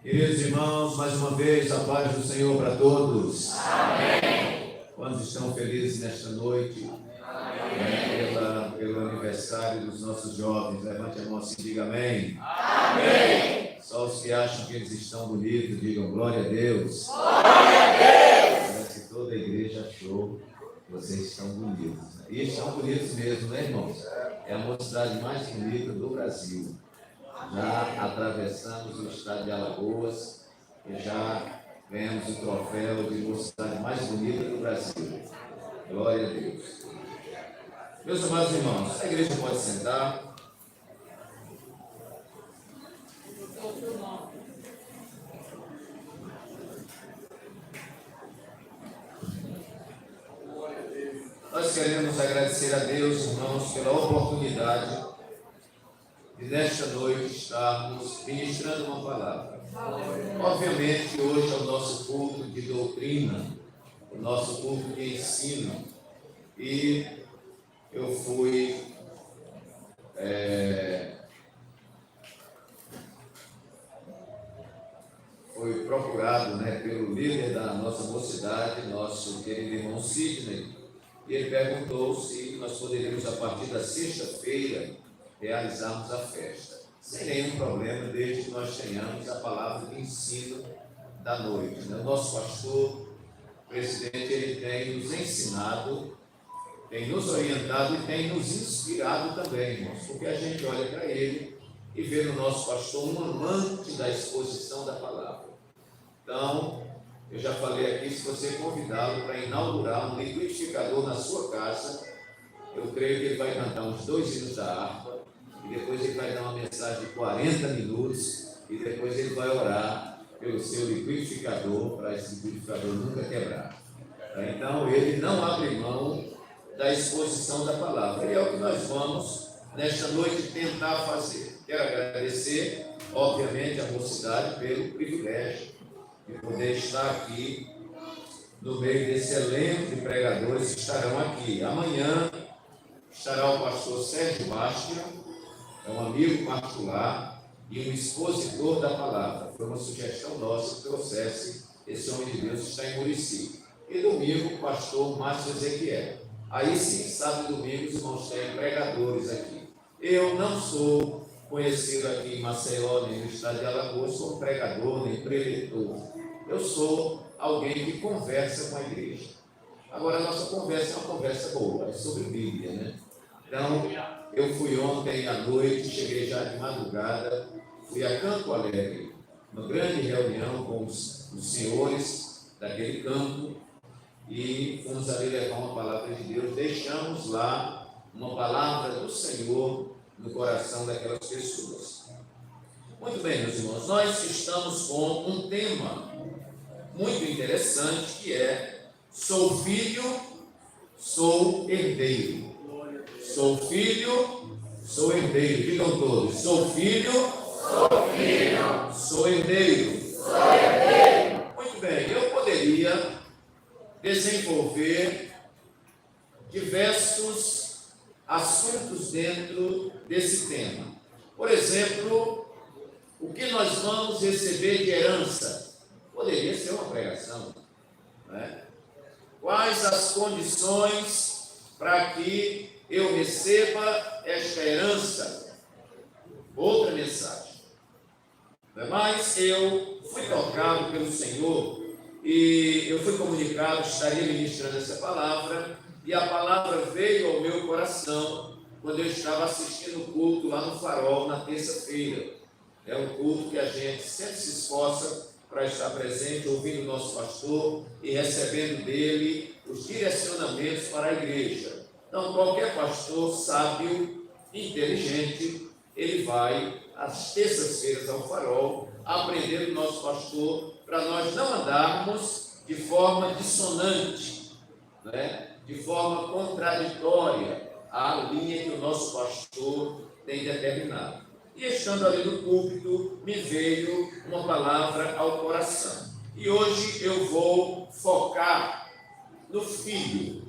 Queridos irmãos, mais uma vez, a paz do Senhor para todos. Amém. Quantos estão felizes nesta noite? Pelo aniversário dos nossos jovens? Levante a mão assim e diga amém. Amém. Só os que acham que eles estão bonitos, digam glória a Deus. Glória a Deus. Parece que toda a igreja achou que vocês estão bonitos. E estão bonitos mesmo, né, irmãos? É a mocidade mais bonita do Brasil. Já atravessamos o estado de Alagoas e já ganhamos o troféu de mocidade mais bonita do Brasil. Glória a Deus. Meus amados irmãos, a igreja pode sentar. Nós queremos agradecer a Deus, irmãos, pela oportunidade de nesta noite estarmos ministrando uma palavra. Obviamente, hoje é o nosso culto de doutrina, o nosso culto de ensino. E eu fui procurado, pelo líder da nossa mocidade, nosso querido irmão Sidney, e ele perguntou se nós poderíamos, a partir da sexta-feira, realizarmos a festa. Sem nenhum problema, desde que nós tenhamos a palavra de ensino da noite. O nosso pastor, presidente, ele tem nos ensinado, tem nos orientado e tem nos inspirado também, irmãos, porque a gente olha para ele e vê no nosso pastor um amante da exposição da palavra. Então, eu já falei aqui, se você convidá-lo para inaugurar um liquidificador na sua casa, eu creio que ele vai cantar uns 2 hinos da harpa, e depois ele vai dar uma mensagem de 40 minutos, e depois ele vai orar pelo seu liquidificador, para esse liquidificador nunca quebrar. Então, ele não abre mão da exposição da palavra, e é o que nós vamos, nesta noite, tentar fazer. Quero agradecer, obviamente, a mocidade pelo privilégio de poder estar aqui no meio desse elenco de pregadores que estarão aqui. Amanhã estará o pastor Sérgio Bastia, é um amigo particular e um expositor da palavra. Foi uma sugestão nossa que trouxesse esse homem de Deus que está em Murici. E domingo, o pastor Márcio Ezequiel. Aí sim, sábado e domingo, os irmãos têm pregadores aqui. Eu não sou conhecido aqui em Maceió, nem no estado de Alagoas, sou pregador, nem preletor. Eu sou alguém que conversa com a igreja. Agora, a nossa conversa é uma conversa boa, é sobre Bíblia, né? Então, eu fui ontem à noite, cheguei já de madrugada, fui a Campo Alegre, uma grande reunião com os senhores daquele campo, e fomos ali levar uma palavra de Deus. Deixamos lá uma palavra do Senhor no coração daquelas pessoas. Muito bem, meus irmãos, nós estamos com um tema muito interessante, que é: sou filho, sou herdeiro. Sou filho, sou herdeiro. Digam todos: sou filho, sou herdeiro. Muito bem, eu poderia desenvolver diversos assuntos dentro desse tema. Por exemplo, o que nós vamos receber de herança? Poderia ser uma pregação, né? Quais as condições para que eu receba esta herança? Outra mensagem. Mas eu fui tocado pelo Senhor e eu fui comunicado, estaria ministrando essa palavra, e a palavra veio ao meu coração quando eu estava assistindo o culto lá no Farol, na terça-feira. É um culto que a gente sempre se esforça para estar presente, ouvindo o nosso pastor e recebendo dele os direcionamentos para a igreja. Então, qualquer pastor sábio, inteligente, ele vai às terças-feiras ao Farol aprender do nosso pastor, para nós não andarmos de forma dissonante, de forma contraditória à linha que o nosso pastor tem determinado. E estando ali no púlpito, me veio uma palavra ao coração. E hoje eu vou focar no filho,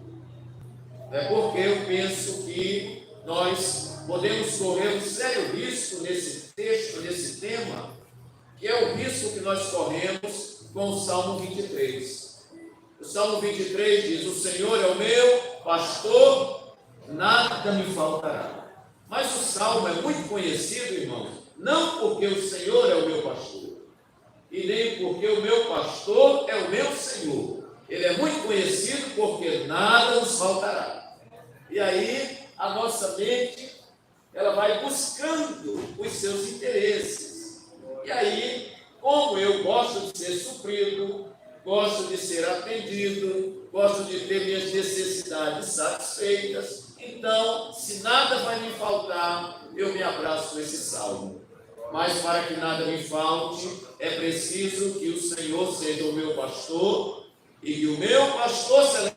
porque eu penso que nós podemos correr um sério risco nesse texto, nesse tema, que é o risco que nós corremos com o Salmo 23. O Salmo 23 diz: o Senhor é o meu pastor, nada me faltará. Mas o Salmo é muito conhecido, irmãos, não porque o Senhor é o meu pastor, e nem porque o meu pastor é o meu Senhor. Ele é muito conhecido porque nada nos faltará. E aí, a nossa mente, ela vai buscando os seus interesses. E aí, como eu gosto de ser suprido, gosto de ser atendido, gosto de ter minhas necessidades satisfeitas, então, se nada vai me faltar, eu me abraço com esse salmo. Mas para que nada me falte, é preciso que o Senhor seja o meu pastor e que o meu pastor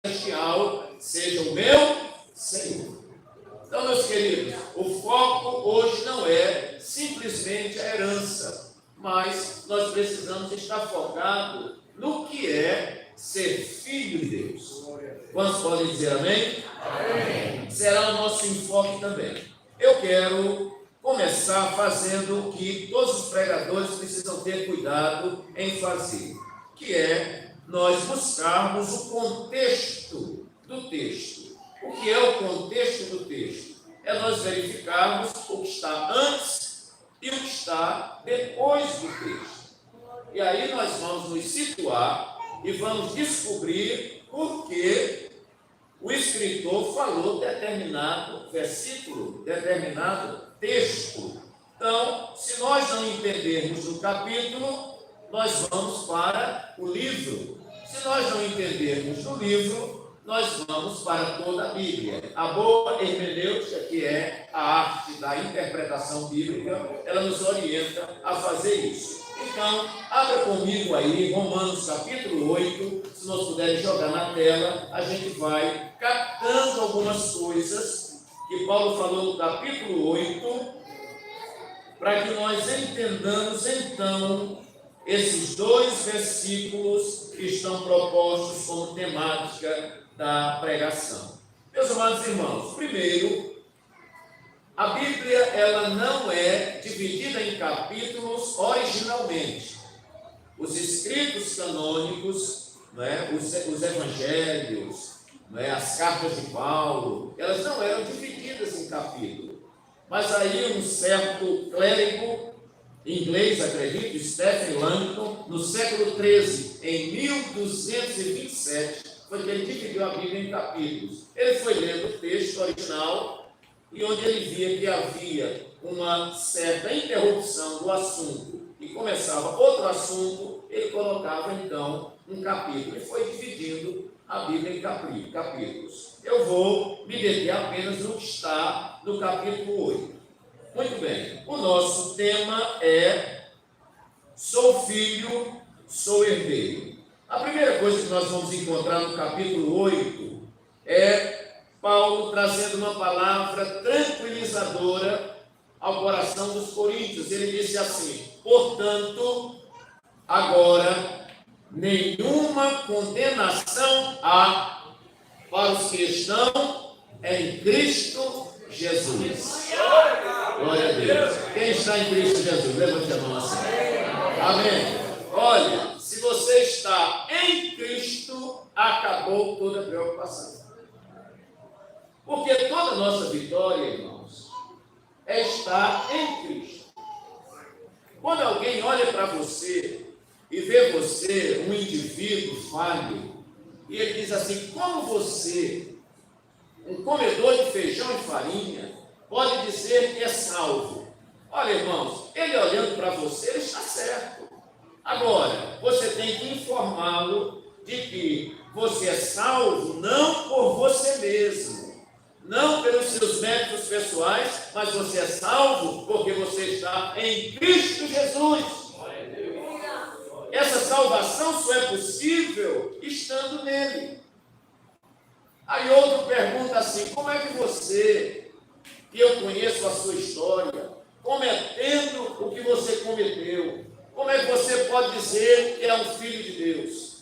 celestial seja o meu Senhor. Então, meus queridos, o foco hoje não é simplesmente a herança, mas nós precisamos estar focados no que é ser filho de Deus. Quantos podem dizer amém? Amém. Será o nosso enfoque também. Eu quero começar fazendo o que todos os pregadores precisam ter cuidado em fazer, que é nós buscarmos o contexto do texto. O que é o contexto do texto? É nós verificarmos o que está antes e o que está depois do texto. E aí nós vamos nos situar e vamos descobrir por que o escritor falou determinado versículo, determinado texto. Então, se nós não entendermos o capítulo, nós vamos para o livro. Se nós não entendermos o livro, nós vamos para toda a Bíblia. A boa hermenêutica, que é a arte da interpretação bíblica, ela nos orienta a fazer isso. Então, abra comigo aí Romanos capítulo 8, se nós puderem jogar na tela, a gente vai captando algumas coisas que Paulo falou no capítulo 8, para que nós entendamos então esses dois versículos que estão propostos como temática da pregação. Meus amados irmãos, primeiro, a Bíblia ela não é dividida em capítulos originalmente. Os escritos canônicos, os evangelhos, as cartas de Paulo, elas não eram divididas em capítulos. Mas aí um certo clérigo inglês, acredito, Stephen Langton, no século XIII, em 1227, foi que ele dividiu a Bíblia em capítulos. Ele foi lendo o texto original e onde ele via que havia uma certa interrupção do assunto e começava outro assunto, ele colocava então um capítulo e foi dividindo a Bíblia em capítulos. Eu vou me deter apenas no que está no capítulo 8. Muito bem, o nosso tema é sou filho, sou herdeiro. A primeira coisa que nós vamos encontrar no capítulo 8 é Paulo trazendo uma palavra tranquilizadora ao coração dos coríntios. Ele disse assim: portanto, agora nenhuma condenação há para os que estão em Cristo Jesus. Glória a Deus. Quem está em Cristo Jesus? Levante a mão assim. Amém. Olha, se você está em Cristo, acabou toda a preocupação. Porque toda a nossa vitória, irmãos, é estar em Cristo. Quando alguém olha para você e vê você um indivíduo falho, e ele diz assim: como você, um comedor de feijão e farinha, pode dizer que é salvo? Olha, irmãos, ele olhando para você, ele está certo. Agora, você tem que informá-lo de que você é salvo não por você mesmo, não pelos seus méritos pessoais, mas você é salvo porque você está em Cristo Jesus. Essa salvação só é possível estando nele. Aí outro pergunta assim: como é que você, que eu conheço a sua história, cometendo o que você cometeu, como é que você pode dizer que é um filho de Deus?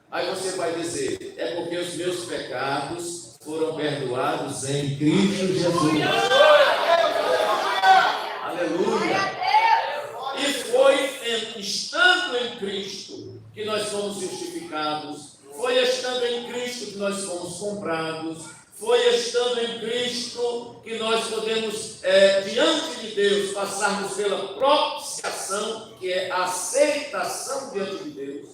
Aí você vai dizer: é porque os meus pecados foram perdoados em Cristo Jesus. Aleluia! E foi estando em Cristo que nós fomos justificados, foi estando em Cristo que nós fomos comprados, foi estando em Cristo que nós podemos, diante de Deus, passarmos pela propiciação, que é a aceitação diante de Deus.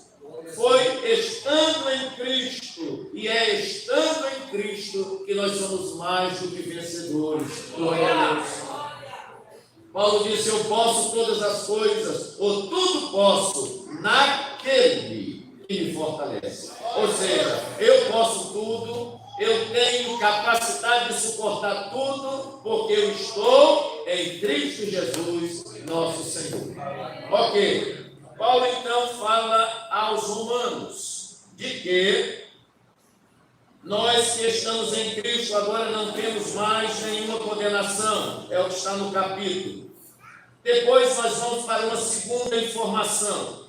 Foi estando em Cristo, e é estando em Cristo que nós somos mais do que vencedores. Glória a Deus. Paulo disse: eu posso todas as coisas, ou tudo posso, naquele que me fortalece. Ou seja, eu posso tudo, eu tenho capacidade de suportar tudo, porque eu estou em Cristo Jesus, nosso Senhor. Ok. Paulo então fala aos romanos de que nós que estamos em Cristo agora não temos mais nenhuma condenação. É o que está no capítulo. Depois nós vamos para uma segunda informação,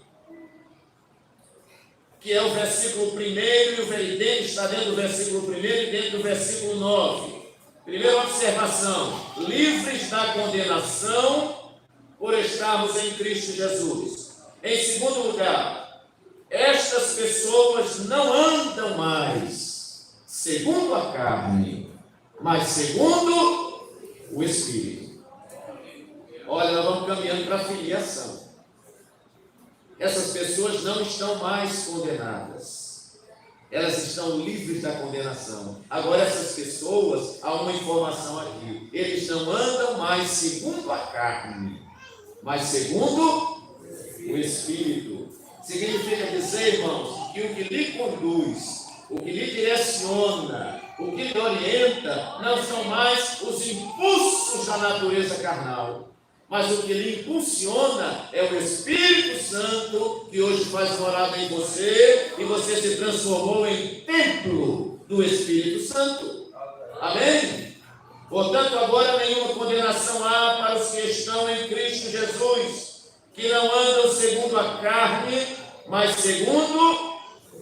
que é o versículo 1 e o veredito está dentro do versículo 1 e dentro do versículo 9. Primeira observação: livres da condenação por estarmos em Cristo Jesus. Em segundo lugar, estas pessoas não andam mais segundo a carne, mas segundo o Espírito. Olha, nós vamos caminhando para a filiação. Essas pessoas não estão mais condenadas. Elas estão livres da condenação. Agora, essas pessoas, há uma informação aqui: eles não andam mais segundo a carne, mas segundo o Espírito. Significa dizer, irmãos, que o que lhe conduz, o que lhe direciona, o que lhe orienta, não são mais os impulsos da natureza carnal, mas o que lhe impulsiona é o Espírito Santo, que hoje faz morada em você, e você se transformou em templo do Espírito Santo. Amém? Portanto, agora nenhuma condenação há para os que estão em Cristo Jesus, que não andam segundo a carne, mas segundo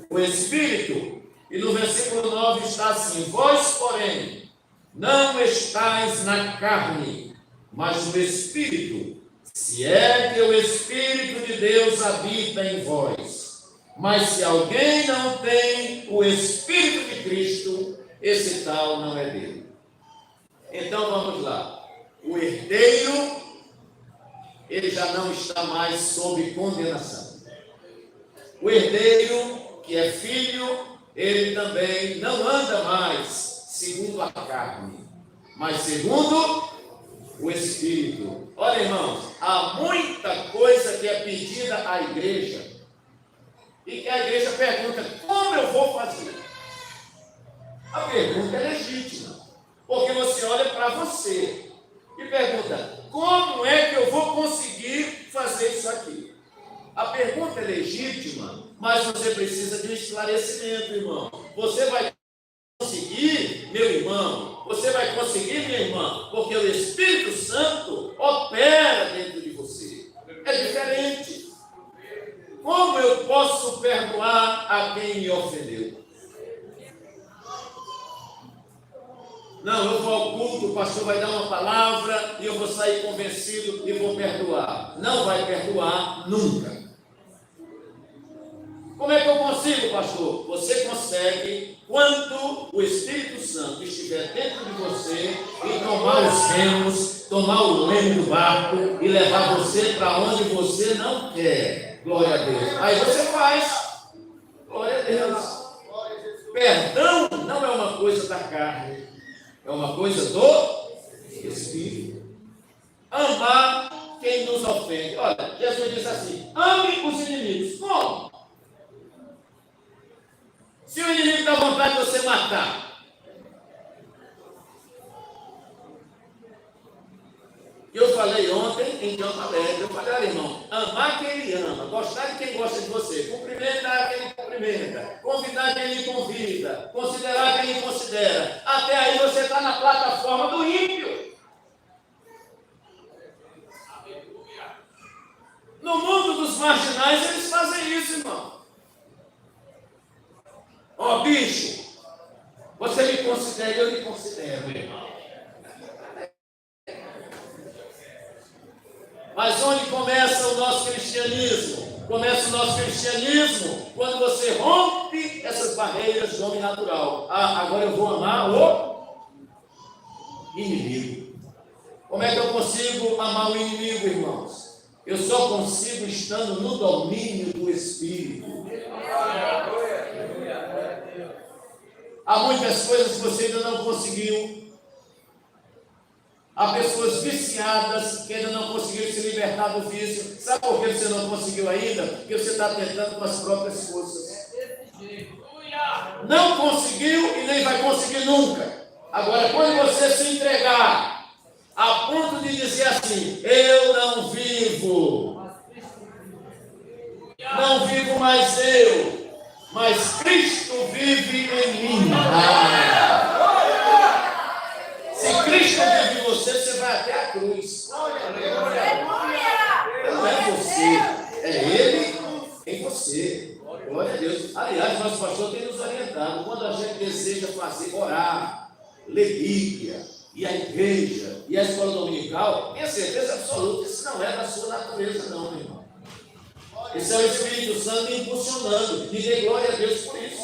o Espírito. E no versículo 9 está assim: vós, porém, não estáis na carne, mas no Espírito, se é que o Espírito de Deus habita em vós. Mas se alguém não tem o Espírito de Cristo, esse tal não é dele. Então vamos lá. O herdeiro, ele já não está mais sob condenação. O herdeiro, que é filho, ele também não anda mais segundo a carne, mas segundo o Espírito. Olha, irmãos, há muita coisa que é pedida à igreja, e que a igreja pergunta: como eu vou fazer? A pergunta é legítima, porque você olha para você e pergunta: como é que eu vou conseguir fazer isso aqui? A pergunta é legítima, mas você precisa de um esclarecimento, irmão. Você vai conseguir, meu irmão, você vai conseguir, minha irmã, porque o Espírito Santo opera dentro de você. É diferente. Como eu posso perdoar a quem me ofendeu? Não, eu vou ao culto, o pastor vai dar uma palavra e eu vou sair convencido e vou perdoar. Não vai perdoar nunca. Como é que eu consigo, pastor? Você consegue quando o Espírito Santo estiver dentro de você e tomar os remos, tomar o leme do barco e levar você para onde você não quer. Glória a Deus. Aí você faz. Glória a Deus. Perdão não é uma coisa da carne, é uma coisa do Espírito. Amar quem nos ofende. Olha, Jesus disse assim: ame os inimigos. Como? Se o inimigo dá vontade de você matar, eu falei ontem em Campo Alegre, eu falei: olha, irmão, amar quem ele ama, gostar de quem gosta de você, cumprimentar quem lhe cumprimenta, convidar quem lhe convida, considerar quem lhe considera. Até aí você está na plataforma do ímpio. No mundo dos marginais eles fazem isso, irmão. Ó, bicho, você me considera, eu lhe considero, irmão. Mas onde começa o nosso cristianismo? Começa o nosso cristianismo quando você rompe essas barreiras do homem natural. Agora eu vou amar o inimigo. Como é que eu consigo amar o inimigo, irmãos? Eu só consigo estando no domínio do Espírito. Há muitas coisas que você ainda não conseguiu. Há pessoas viciadas que ainda não conseguiram se libertar do vício. Sabe por que você não conseguiu ainda? Porque você está tentando com as próprias forças. Não conseguiu e nem vai conseguir nunca. Agora, quando você se entregar a ponto de dizer assim: eu não vivo mais eu, mas Cristo vive em mim. Se Cristo vive em você, você vai até a cruz. Não é você, é Ele em você. Glória a Deus. Aliás, nosso pastor tem nos orientado. Quando a gente deseja fazer, orar, ler Bíblia, e a igreja, e a escola dominical, tenha certeza absoluta que isso não é da sua natureza, não, meu irmão. Esse é o Espírito Santo impulsionando. E dê glória a Deus por isso.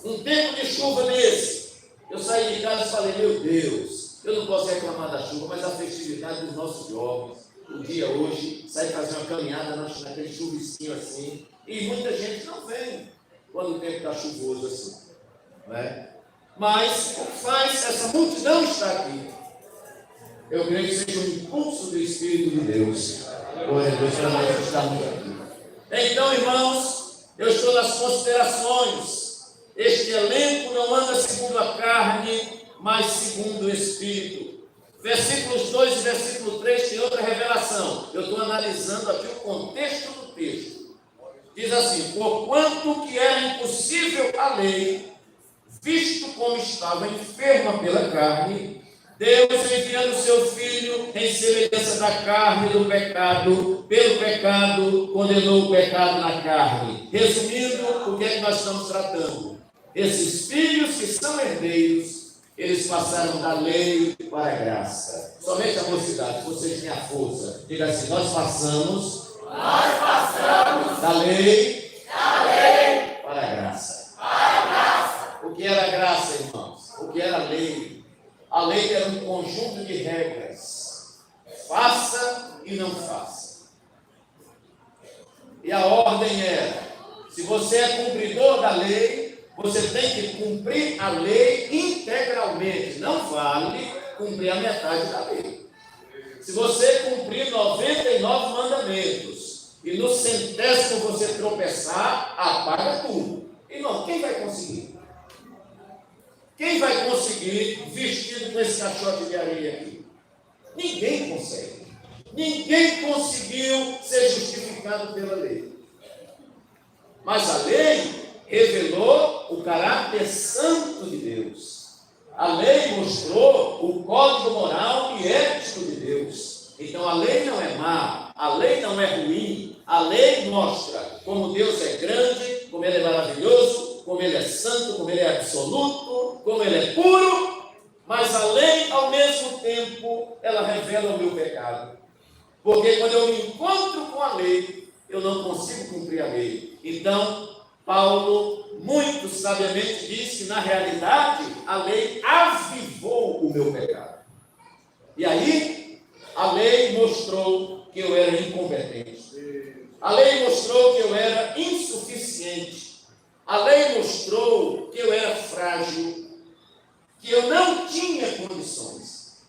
Um tempo de chuva desse, eu saí de casa e falei: meu Deus, eu não posso reclamar da chuva, mas a festividade dos nossos jovens, o dia hoje, sai fazer uma caminhada naquele chuvisquinho assim, e muita gente não vem quando o tempo está chuvoso assim, não é? Mas o que faz essa multidão estar aqui? Eu creio que seja o impulso do Espírito de Deus. Glória a Deus, para nós estarmos aqui. Então, irmãos, eu estou nas considerações. Este elenco não anda segundo a carne, mas segundo o Espírito. Versículos 2 e versículo 3 tem outra revelação. Eu estou analisando aqui o contexto do texto. Diz assim: porquanto que era impossível a lei, visto como estava enferma pela carne, Deus, enviando o seu Filho em semelhança da carne do pecado, pelo pecado, condenou o pecado na carne. Resumindo, o que é que nós estamos tratando? Esses filhos que são herdeiros, eles passaram da lei para a graça. Somente a mocidade, vocês têm a força. Diga assim: nós passamos da lei para a graça. O que era a graça, irmãos? O que era a lei? A lei era um conjunto de regras. Faça e não faça. E a ordem era: se você é cumpridor da lei, você tem que cumprir a lei integralmente. Não vale cumprir a metade da lei. Se você cumprir 99 mandamentos e no 100º você tropeçar, apaga tudo. Irmão, quem vai conseguir? Quem vai conseguir vestido com esse caixote de areia aqui? Ninguém consegue. Ninguém conseguiu ser justificado pela lei. Mas a lei revelou o caráter santo de Deus. A lei mostrou o código moral e ético de Deus. Então a lei não é má, a lei não é ruim. A lei mostra como Deus é grande, como Ele é maravilhoso, como Ele é santo, como Ele é absoluto, como Ele é puro. Mas a lei, ao mesmo tempo, ela revela o meu pecado. Porque quando eu me encontro com a lei, eu não consigo cumprir a lei. Então, Paulo, muito sabiamente, diz que, na realidade, a lei avivou o meu pecado. E aí, a lei mostrou que eu era incompetente. A lei mostrou que eu era insuficiente. A lei mostrou que eu era frágil, que eu não tinha condições.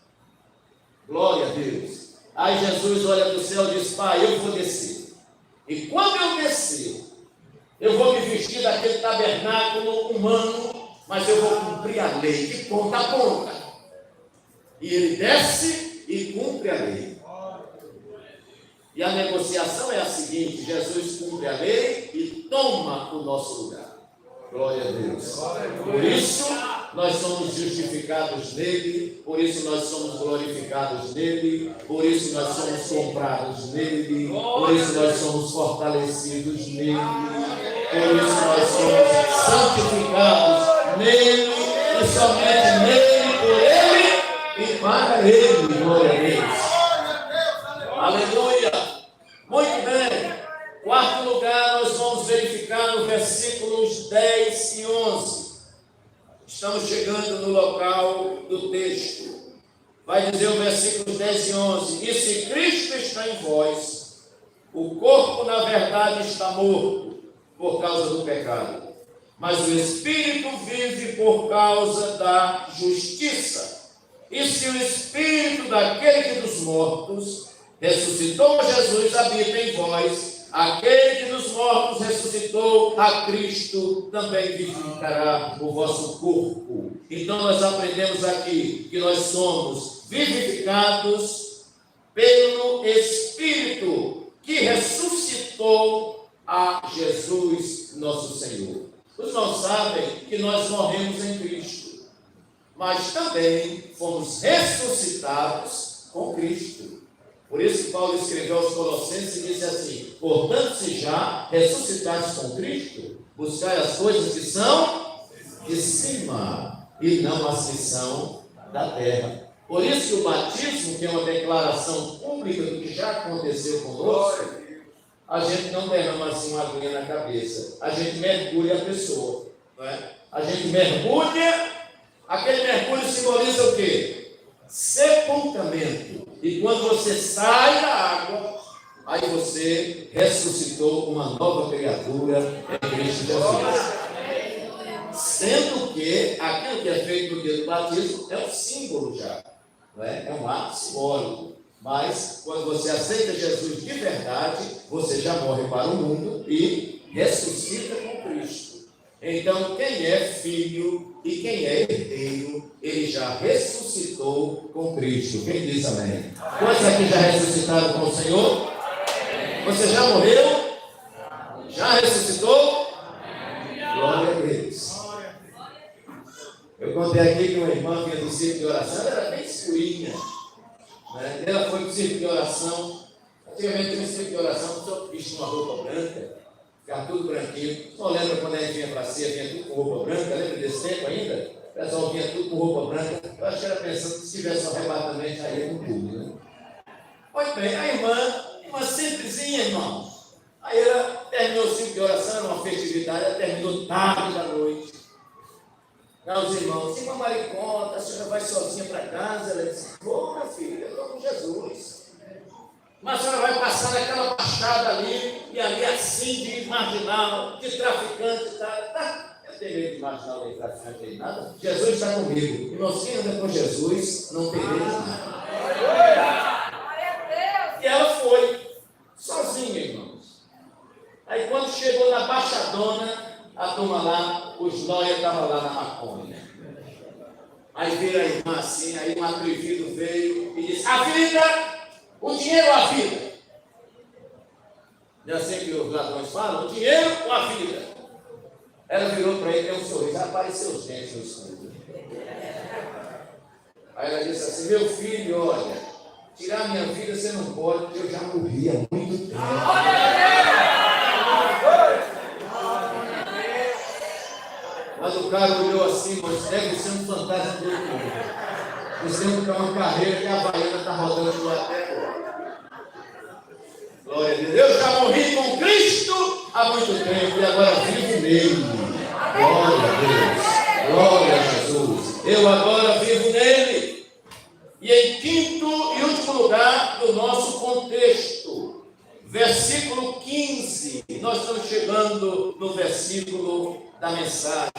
Glória a Deus. Aí Jesus olha para o céu e diz: Pai, eu vou descer. E quando eu descer, eu vou me vestir daquele tabernáculo humano, mas eu vou cumprir a lei de ponta a ponta. E ele desce e cumpre a lei. E a negociação é a seguinte: Jesus cumpre a lei e toma o nosso lugar. Glória a Deus. Por isso, nós somos justificados nele, por isso nós somos glorificados nele, por isso nós somos comprados nele, por isso nós somos fortalecidos nele, por isso nós somos santificados nele, e somente nele, por ele e para ele. Glória a Deus. versículos 10 e 11. Estamos chegando no local do texto. Vai dizer o versículo 10 e 11: e se Cristo está em vós, o corpo na verdade está morto por causa do pecado, mas o Espírito vive por causa da justiça. E se o Espírito daquele que dos mortos ressuscitou Jesus habita em vós, aquele que dos mortos ressuscitou a Cristo também vivificará o vosso corpo. Então nós aprendemos aqui que nós somos vivificados pelo Espírito que ressuscitou a Jesus nosso Senhor. Os irmãos sabem que nós morremos em Cristo, mas também fomos ressuscitados com Cristo. Por isso que Paulo escreveu aos Colossenses e disse assim: portanto, se já ressuscitados com Cristo, buscai as coisas que são de cima e não as que são da terra. Por isso que o batismo, que é uma declaração pública do que já aconteceu conosco, a gente não derrama assim uma aguinha na cabeça, a gente mergulha a pessoa, não é? A gente mergulha, aquele mergulho simboliza o quê? Sepultamento. E quando você sai da água, aí você ressuscitou uma nova criatura em Cristo Jesus. Sendo que aquilo que é feito no dia do batismo é um símbolo já, não é? É um ato simbólico. Mas quando você aceita Jesus de verdade, você já morre para o mundo e ressuscita com Cristo. Então, quem é filho e quem é herdeiro, ele já ressuscitou com Cristo. Quem diz amém? Quantos aqui já ressuscitaram com o Senhor? Você já morreu? Já ressuscitou? Glória a Deus. Eu contei aqui que uma irmã vinha do círculo de oração, ela era bem escurinha. Ela foi para o círculo de oração. Antigamente tinha um círculo de oração, só vestia uma roupa branca, ficava tudo branquinho. Só lembra quando a gente vinha para a ceia, vinha tudo com roupa branca? Lembra desse tempo ainda? O pessoal vinha tudo com roupa branca. Eu acho que era pensando que se tivesse um arrebatamento, aí ia com tudo, né? Pois bem, a irmã simplesinha, irmão. Aí ela terminou o círculo de oração, era uma festividade, ela terminou tarde da noite. Não, os irmãos, se uma maricota, a senhora vai sozinha para casa, ela disse: ô, meu filho, eu estou com Jesus. Mas a senhora vai passar naquela baixada ali, e ali assim, de marginal, de traficante, tá? Eu tenho medo de marginal nem traficante nem nada. Jesus está comigo. E nós que anda com Jesus, não tem medo de nada. E ela foi, sozinha, irmãos. Aí quando chegou na baixadona, a turma lá, os nóia estavam lá na maconha. Aí veio a irmã assim, aí um atrevido veio e disse: a vida, o dinheiro ou a vida? Não é assim que os ladrões falam? O dinheiro ou a vida? Ela virou para ele, deu um sorriso, apareceu os dentes no escuro. Aí ela disse assim: meu filho, olha, tirar minha vida você não pode, porque eu já morri há muito tempo. Mas o cara olhou assim, mas deve ser um fantasma do outro mundo. Você tem uma carreira que a Havaiana está rodando lá até agora. Glória a Deus. Eu já morri com Cristo há muito tempo e agora vivo nele. Glória a Deus. Glória a Jesus. Eu agora vivo nele. E em quinto e último lugar do nosso contexto, versículo 15. Nós estamos chegando no versículo da mensagem.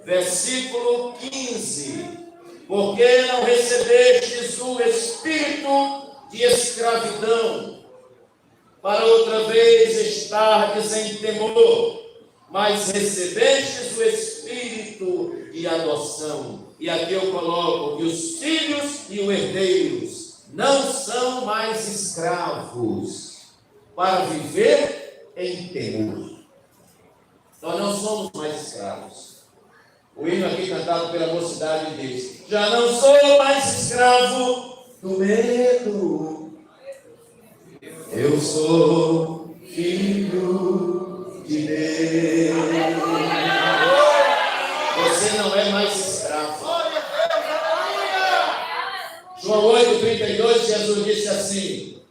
Versículo 15. Porque não recebestes o espírito de escravidão, para outra vez estardes em temor, mas recebestes o espírito de adoção. E aqui eu coloco que os filhos e os herdeiros não são mais escravos, para viver em temor. Nós não somos mais escravos. O hino aqui cantado pela mocidade diz: já não sou mais escravo do medo, eu sou filho de Deus. Você não é mais escravo. João 8,32, Jesus disse assim: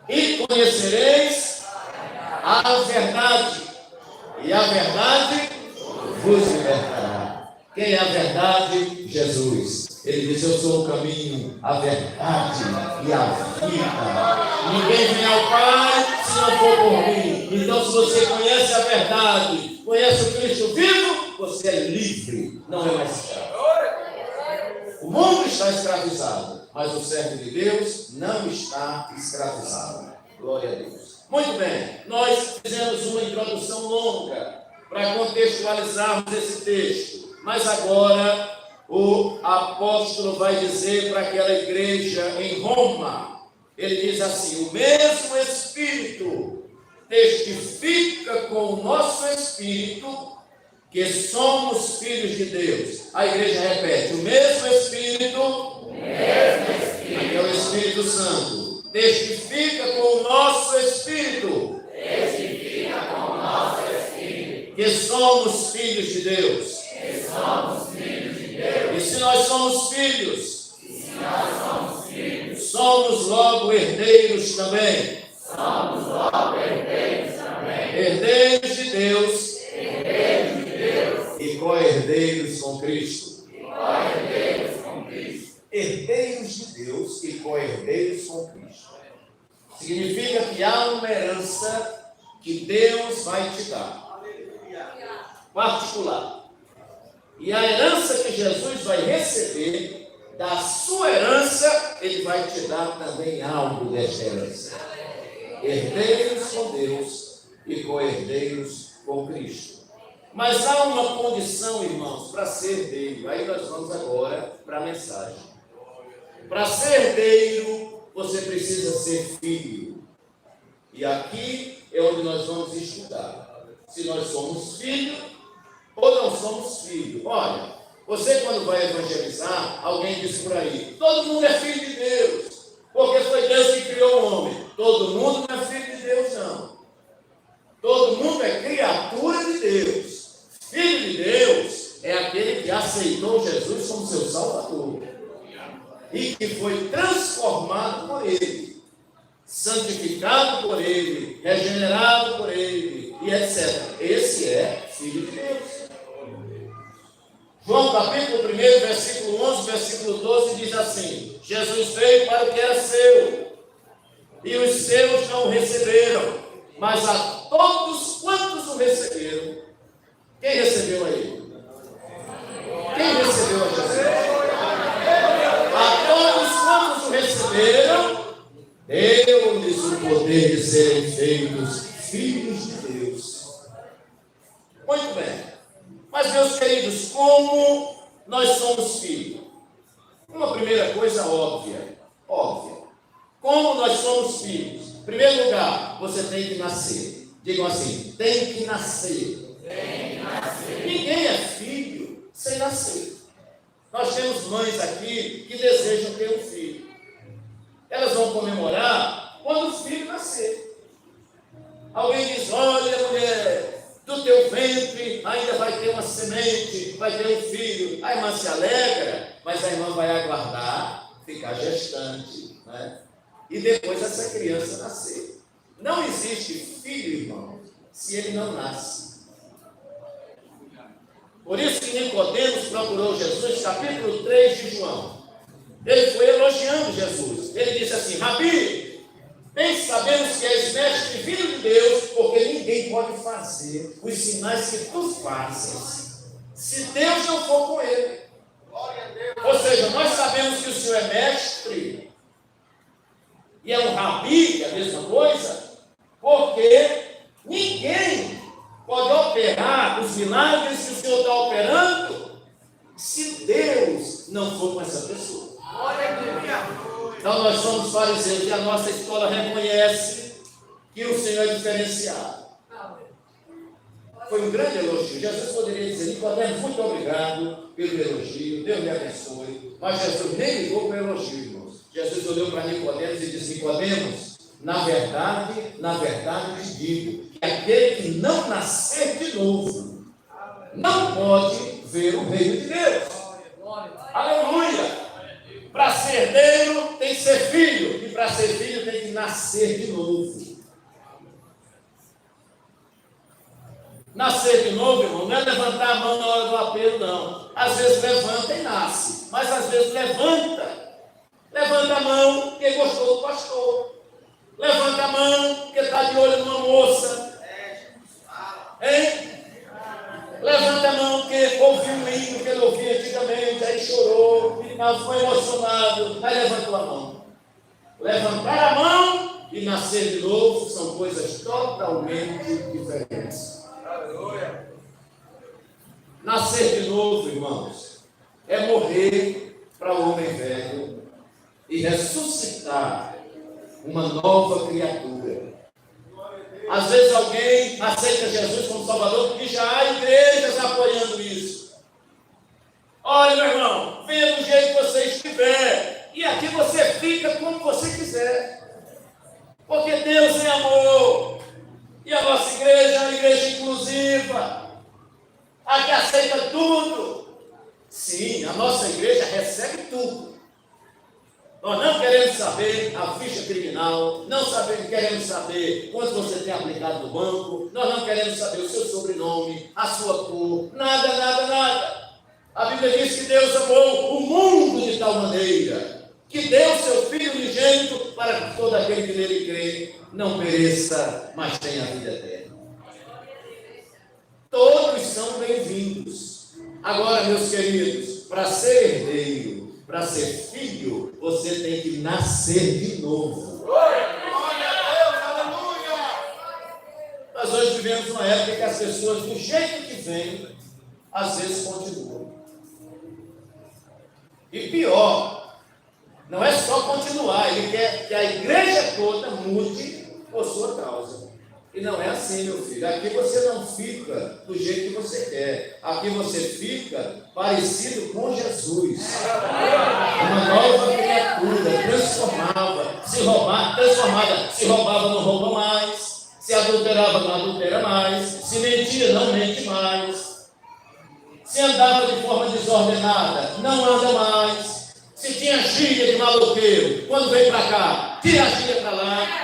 e conhecereis a verdade, e a verdade vos libertará. Quem é a verdade? Jesus. Ele diz: eu sou o caminho, a verdade e a vida. Ninguém vem ao Pai se não for por mim. Então, se você conhece a verdade, conhece o Cristo vivo, você é livre, não é mais escravo. O mundo está escravizado, mas o servo de Deus não está escravizado. Glória a Deus. Muito bem, nós fizemos uma introdução longa para contextualizarmos esse texto, mas agora o apóstolo vai dizer para aquela igreja em Roma, ele diz assim: o mesmo Espírito testifica com o nosso Espírito que somos filhos de Deus. A igreja repete: o mesmo Espírito, que é o Espírito Santo, testifica com o nosso Espírito, que somos filhos de Deus. E se nós somos filhos, somos logo herdeiros também. Herdeiros de Deus e co-herdeiros com Cristo. Herdeiros de Deus e co-herdeiros com Cristo. Significa que há uma herança que Deus vai te dar, particular. E a herança que Jesus vai receber, da sua herança, Ele vai te dar também algo desta herança. Herdeiros com Deus e co-herdeiros com Cristo. Mas há uma condição, irmãos, para ser herdeiro. Aí nós vamos agora para a mensagem. Para ser herdeiro, você precisa ser filho. E aqui é onde nós vamos estudar se nós somos filhos ou não somos filhos. Olha, você quando vai evangelizar, alguém diz por aí: todo mundo é filho de Deus, porque foi Deus que criou o homem. Todo mundo não é filho de Deus, não. Todo mundo é criatura de Deus. Filho de Deus é aquele que aceitou Jesus como seu Salvador e que foi transformado por Ele, santificado por Ele, regenerado por Ele e etc. Esse é filho de Deus. João capítulo 1, versículo 11, versículo 12 diz assim: Jesus veio para o que era seu, e os seus não o receberam, mas a todos quantos o receberam. Quem recebeu a Ele? Quem recebeu a Jesus? A todos quantos o receberam, deu-lhes o poder de serem feitos filhos de Deus. Muito bem. Mas, meus queridos, como nós somos filhos? Uma primeira coisa óbvia. Como nós somos filhos? Em primeiro lugar, você tem que nascer. Digam assim: tem que nascer. Ninguém é filho sem nascer. Nós temos mães aqui que desejam ter um filho. Elas vão comemorar quando o filho nascer. Alguém diz: olha, mulher, do teu ventre ainda vai ter uma semente, vai ter um filho. A irmã se alegra, mas a irmã vai aguardar, ficar gestante, né? E depois essa criança nascer. Não existe filho, irmão, se ele não nasce. Por isso que Nicodemos procurou Jesus, capítulo 3 de João. Ele foi elogiando Jesus. Ele disse assim: Rabi, bem sabemos que és mestre filho de Deus, porque ninguém pode fazer os sinais que tu fazes se Deus não for com ele. Ou seja, nós sabemos que o Senhor é mestre e é um rabi, que é a mesma coisa, porque ninguém pode operar os milagres que o Senhor está operando se Deus não for com essa pessoa. Então nós somos fariseus e a nossa escola reconhece que o Senhor é diferenciado. Foi um grande elogio. Jesus poderia dizer: Nicodemos, muito obrigado pelo elogio, Deus me abençoe. Mas Jesus nem ligou para o elogio, irmãos. Jesus olhou para Nicodemos e disse: Nicodemos, na verdade te digo, que aquele que não nascer de novo não pode ver o reino de Deus. Aleluia! Para ser herdeiro tem que ser filho, e para ser filho tem que nascer de novo. Nascer de novo, irmão, não é levantar a mão na hora do apelo, não. Às vezes levanta e nasce, mas às vezes levanta. Levanta a mão quem gostou do pastor. Levanta a mão quem está de olho numa moça. Hein? Levanta a mão quem ouviu um hino que ele ouvia antigamente, aí chorou, foi emocionado, aí levantou a mão. Levantar a mão e nascer de novo são coisas totalmente diferentes. Aleluia. Nascer de novo, irmãos, é morrer para o homem velho e ressuscitar uma nova criatura. Às vezes alguém aceita Jesus como Salvador porque já há igrejas apoiando isso. Olha, meu irmão, venha do jeito que você estiver e aqui você fica como você quiser. Porque Deus é amor. E a nossa igreja é uma igreja inclusiva. A que aceita tudo. Sim, a nossa igreja recebe tudo. Nós não queremos saber a ficha criminal, queremos saber quanto você tem aplicado no banco, nós não queremos saber o seu sobrenome, a sua cor, nada. A Bíblia diz que Deus amou o mundo de tal maneira que deu seu Filho unigênito para que todo aquele que nele crê não pereça, mas tenha a vida eterna. Todos são bem-vindos. Agora, meus queridos, para ser herdeiro, para ser filho, você tem que nascer de novo. Glória a Deus, aleluia! Nós hoje vivemos uma época que as pessoas, do jeito que vêm, às vezes continuam. E pior, não é só continuar, ele quer que a igreja toda mude por sua causa. E não é assim, meu filho. Aqui você não fica do jeito que você quer. Aqui você fica parecido com Jesus. Uma nova criatura, transformada. Se roubava, não rouba mais. Se adulterava, não adultera mais. Se mentia, não mente mais. Se andava de forma desordenada, não anda mais. Se tinha gíria de maloqueiro, quando vem para cá, tira a gíria para lá.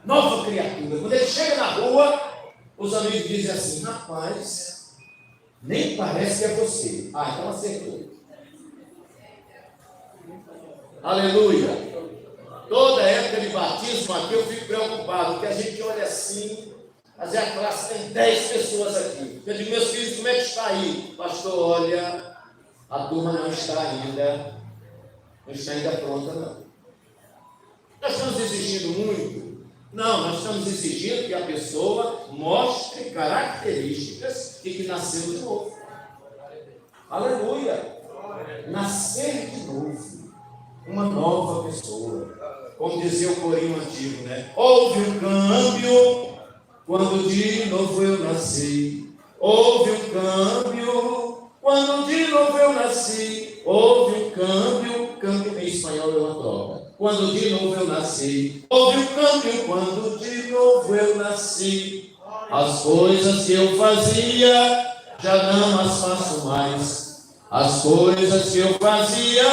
Nova criatura. Quando ele chega na rua, os amigos dizem assim: rapaz, nem parece que é você. Então acertou. Aleluia. Toda época de batismo aqui eu fico preocupado, porque a gente olha assim, às vezes a classe tem 10 pessoas aqui. Eu digo: meus filhos, como é que está aí? Pastor, olha, a turma não está ainda pronta, não. Nós estamos exigindo muito? Não, nós estamos exigindo que a pessoa mostre características de que nasceu de novo. Aleluia! Nascer de novo. Uma nova pessoa. Como dizia o corinho antigo, né? Houve um câmbio quando de novo eu nasci. Houve um câmbio quando de novo eu nasci. Houve um câmbio em espanhol é uma troca. Quando de novo eu nasci, houve um câmbio quando de novo eu nasci. As coisas que eu fazia, já não as faço mais. As coisas que eu fazia,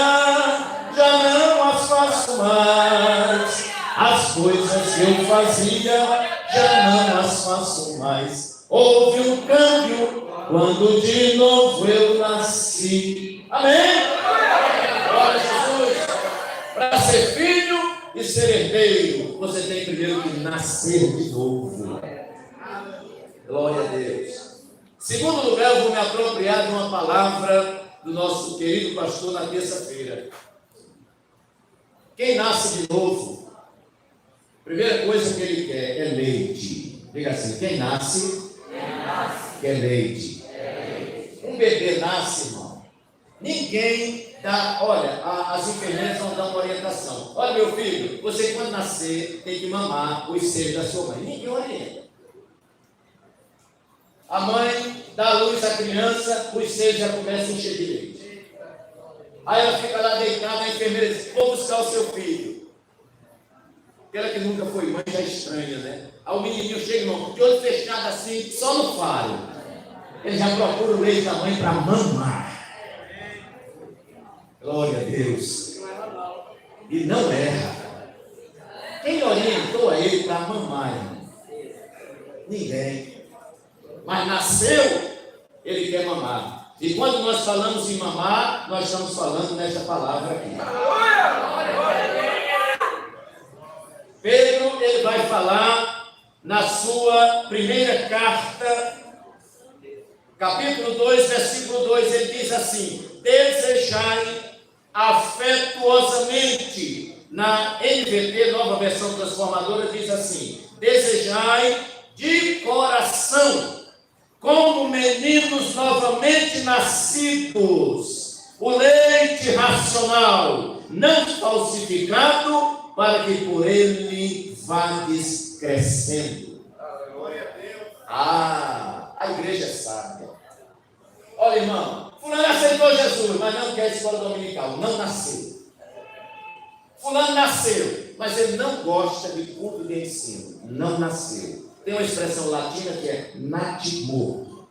já não as faço mais. As coisas que eu fazia, já não as faço mais. Houve um câmbio quando de novo eu nasci. Amém? Glória a Jesus. Para ser filho e ser herdeiro, você tem primeiro que nascer de novo. Glória a Deus. Segundo lugar, eu vou me apropriar de uma palavra do nosso querido pastor na terça-feira. Quem nasce de novo, primeira coisa que ele quer é leite. Diga assim: quem nasce quer leite. Um bebê nasce, irmão. Ninguém dá, olha, as enfermeiras vão dar uma orientação. Olha, meu filho, você quando nascer tem que mamar os seios da sua mãe. Ninguém orienta. A mãe dá à luz à criança, os seios já começam a encher de leite. Aí ela fica lá deitada, a enfermeira diz: vou buscar o seu filho. Aquela que nunca foi mãe já estranha, né? Aí o menininho chega, irmão, de olho fechado assim, só no faro. Ele já procura o leite da mãe para mamar. Glória a Deus. E não erra. Quem orientou a ele para mamar, irmão? Ninguém. mas nasceu, ele quer mamar. E quando nós falamos em mamar, nós estamos falando nesta palavra aqui. Pedro, ele vai falar na sua primeira carta, capítulo 2, versículo 2, ele diz assim: desejai afetuosamente. Na NVT, nova versão transformadora, diz assim: desejai de coração, como meninos novamente nascidos, o leite racional, não falsificado, para que por ele vades crescendo. A igreja é sábia. Olha, irmão, fulano aceitou Jesus, mas não quer escola dominical, não nasceu. Fulano nasceu, mas ele não gosta de culto de ensino, não nasceu. Tem uma expressão latina que é natimorto.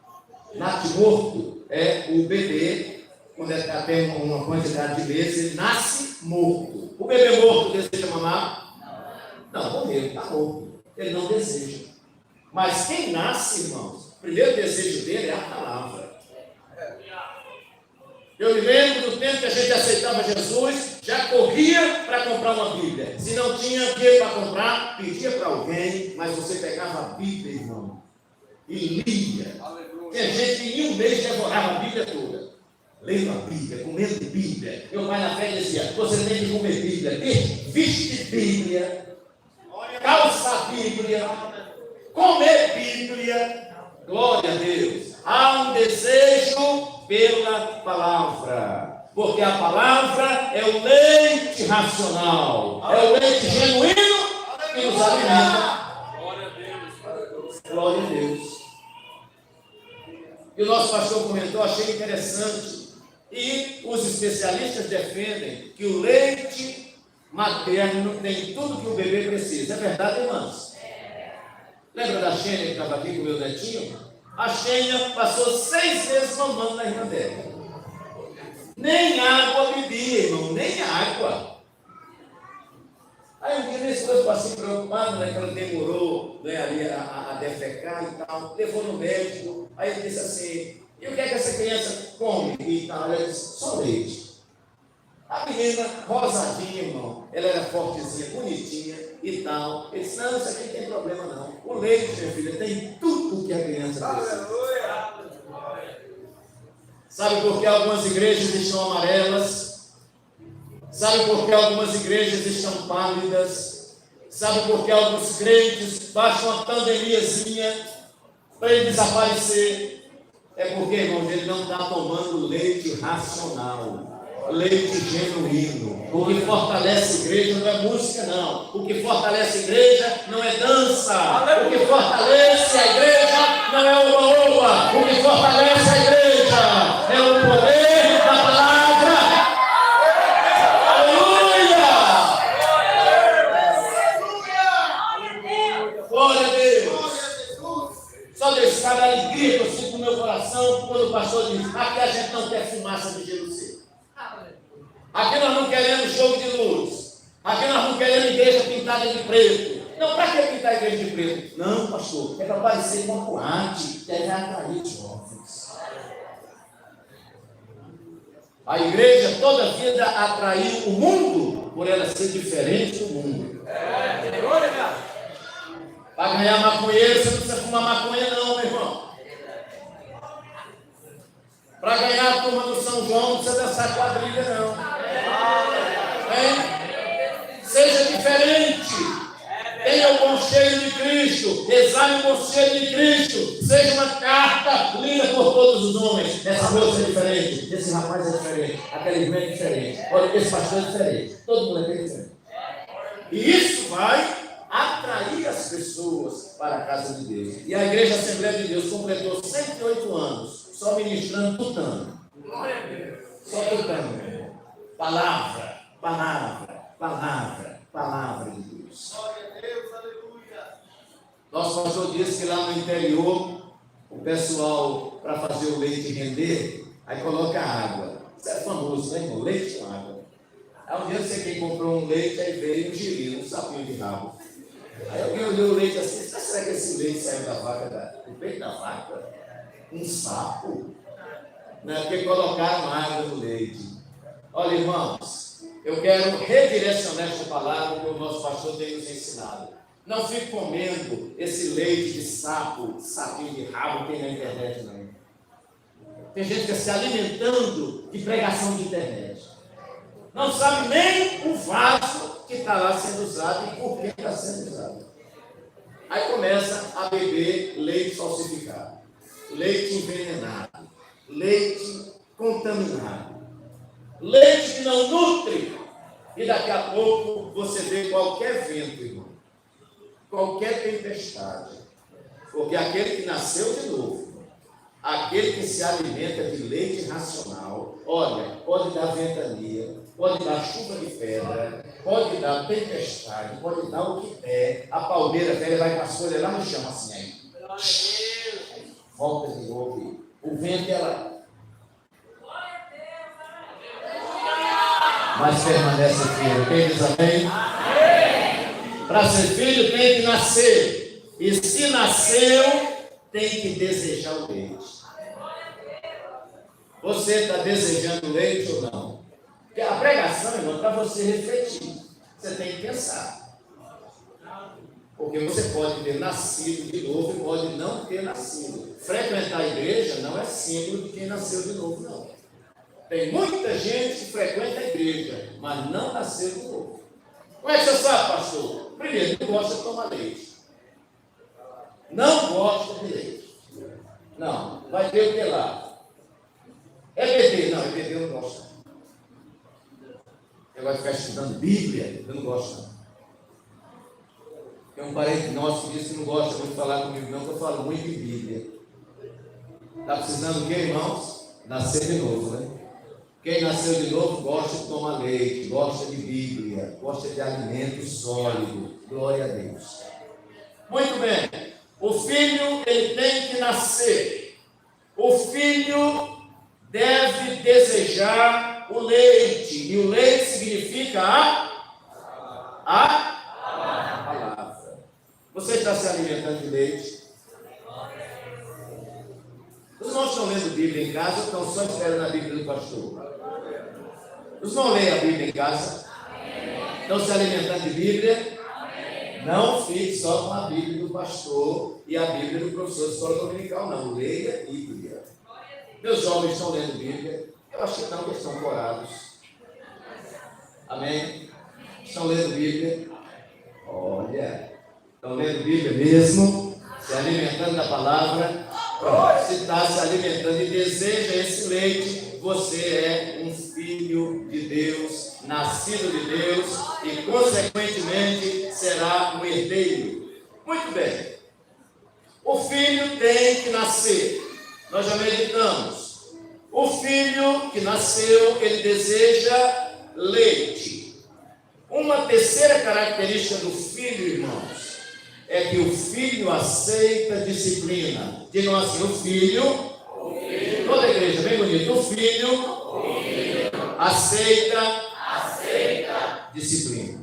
Natimorto é o bebê, quando ele tem uma quantidade de meses, ele nasce morto. O bebê morto deseja mamar? Não, morreu, está morto. Ele não deseja. Mas quem nasce, irmãos, o primeiro desejo dele é a palavra. Eu me lembro do tempo que a gente aceitava Jesus, já corria para comprar uma Bíblia. Se não tinha dinheiro para comprar, pedia para alguém, mas você pegava a Bíblia, irmão, e lia. Tinha gente que em um mês devorava a Bíblia toda. Lendo a Bíblia, comendo Bíblia. Meu pai na fé dizia: você tem que comer Bíblia, viste Bíblia, calça Bíblia, comer Bíblia. Glória a Deus. Há um desejo pela palavra, porque a palavra é o leite racional, é o leite genuíno que nos alimenta. Glória a Deus. Glória a Deus. E o nosso pastor comentou, achei interessante. E os especialistas defendem que o leite materno tem tudo que o bebê precisa. É verdade, irmãos? Lembra da Xênia que estava aqui com o meu netinho? A Xênia passou 6 meses mamando na irmã dela. Nem água bebia, irmão, nem água. Aí um dia nesse coisa passei preocupado, né, que ela demorou, né, ali a defecar e tal, levou no médico. Aí ele disse assim: e o que é que essa criança come? E tal, ela disse: só leite. A menina, rosadinha, irmão, ela era fortezinha, bonitinha e tal. Ele disse: não, isso aqui não tem problema não. O leite, minha filha, tem tudo que a criança precisa. Sabe por que algumas igrejas estão amarelas? Sabe por que algumas igrejas estão pálidas? Sabe por que alguns crentes baixam uma pandemiazinha para ele desaparecer? É porque, irmãos, ele não está tomando leite racional. Leite genuíno. O que fortalece a igreja não é música, não. O que fortalece a igreja não é dança. O que fortalece a igreja não é oba-oba. O que fortalece a igreja é o poder da palavra. Aleluia! Glória a Deus! Só Deus sabe a alegria que eu sinto no meu coração quando o pastor diz: aqui a gente não quer fumaça de Jerusalém. Aqui nós não queremos jogo de luz. Aqui nós não queremos igreja pintada de preto. Não, para que pintar a igreja de preto? Não, pastor, é para parecer uma boate, que é atrair jovens. A igreja toda a vida atraiu o mundo por ela ser diferente do mundo. Para ganhar maconheiro, você não precisa fumar maconha não, meu irmão. Para ganhar a turma do São João, não precisa dançar quadrilha não. Seja diferente, tenha o bom cheiro de Cristo, exale o bom cheiro de Cristo, seja uma carta lida por todos os homens. Essa moça é diferente, esse rapaz é diferente, aquele irmão é diferente, olha, esse pastor é diferente, todo mundo é diferente. E isso vai atrair as pessoas para a casa de Deus. E a Igreja Assembleia de Deus completou 108 anos só ministrando tutano. Só tutano. Palavra, palavra, palavra, palavra de Deus. Glória a Deus, aleluia. Nosso pastor disse que lá no interior, o pessoal, para fazer o leite render, aí coloca água. Isso é famoso, né, irmão? Leite com água. Aí um dia você quem comprou um leite, aí veio um girino, um sapinho de rabo. Aí alguém olhou o leite assim, será que esse leite saiu da vaca, do peito da vaca? Um sapo? Não é porque colocaram água no leite. Olha, irmãos, eu quero redirecionar esta palavra que o nosso pastor tem nos ensinado. Não fique comendo esse leite de sapo, sapinho de rabo que tem na internet, não. Tem gente que está se alimentando de pregação de internet. Não sabe nem o vaso que está lá sendo usado e por que está sendo usado. Aí começa a beber leite falsificado, leite envenenado, leite contaminado, leite que não nutre. E daqui a pouco você vê qualquer vento, irmão, qualquer tempestade, porque aquele que nasceu de novo, aquele que se alimenta de leite racional, olha, pode dar ventania, pode dar chuva de pedra, pode dar tempestade, pode dar o que der, a palmeira velha vai com a folha lá no chão, assim aí. Volta de novo, o vento é lá. Mas permanece firme. Quem diz amém? Para ser filho tem que nascer. E se nasceu, tem que desejar o leite. Você está desejando leite ou não? Porque a pregação, irmão, é para você refletir. Você tem que pensar. Porque você pode ter nascido de novo e pode não ter nascido. Frequentar a igreja não é símbolo de quem nasceu de novo, não. Tem muita gente que frequenta a igreja, mas não nasceu de novo. Como é que você sabe, pastor? Primeiro, não gosta de tomar leite. Não gosta de leite. Não, vai ter o que lá? EBD, não, EBD eu não gosto. Eu gosto de ficar estudando Bíblia, eu não gosto não. Tem um parente nosso que disse que não gosta muito de falar comigo, não, que eu falo muito de Bíblia. Está precisando do que, irmãos? Nascer de novo, né? Quem nasceu de novo gosta de tomar leite, gosta de Bíblia, gosta de alimento sólido. Glória a Deus. Muito bem. O filho, ele tem que nascer. O filho deve desejar o leite. E o leite significa a palavra. Você está se alimentando de leite? Os irmãos estão lendo Bíblia em casa ou estão só esperando a Bíblia do pastor? Os irmãos leem a Bíblia em casa? Estão se alimentando de Bíblia? Não fique só com a Bíblia do pastor e a Bíblia do professor de escola dominical, não. Leia a Bíblia. Meus jovens estão lendo Bíblia? Eu acho que não, que estão corados. Amém? Estão lendo Bíblia? Olha, estão lendo Bíblia mesmo? Se alimentando da palavra? Se está se alimentando e deseja esse leite, você é um filho de Deus, nascido de Deus e, consequentemente, será um herdeiro. Muito bem. O filho tem que nascer. Nós já meditamos. O filho que nasceu, ele deseja leite. Uma terceira característica do filho, irmãos, é que o filho aceita disciplina. Digam assim, o filho, toda a igreja, bem bonito, o filho aceita disciplina.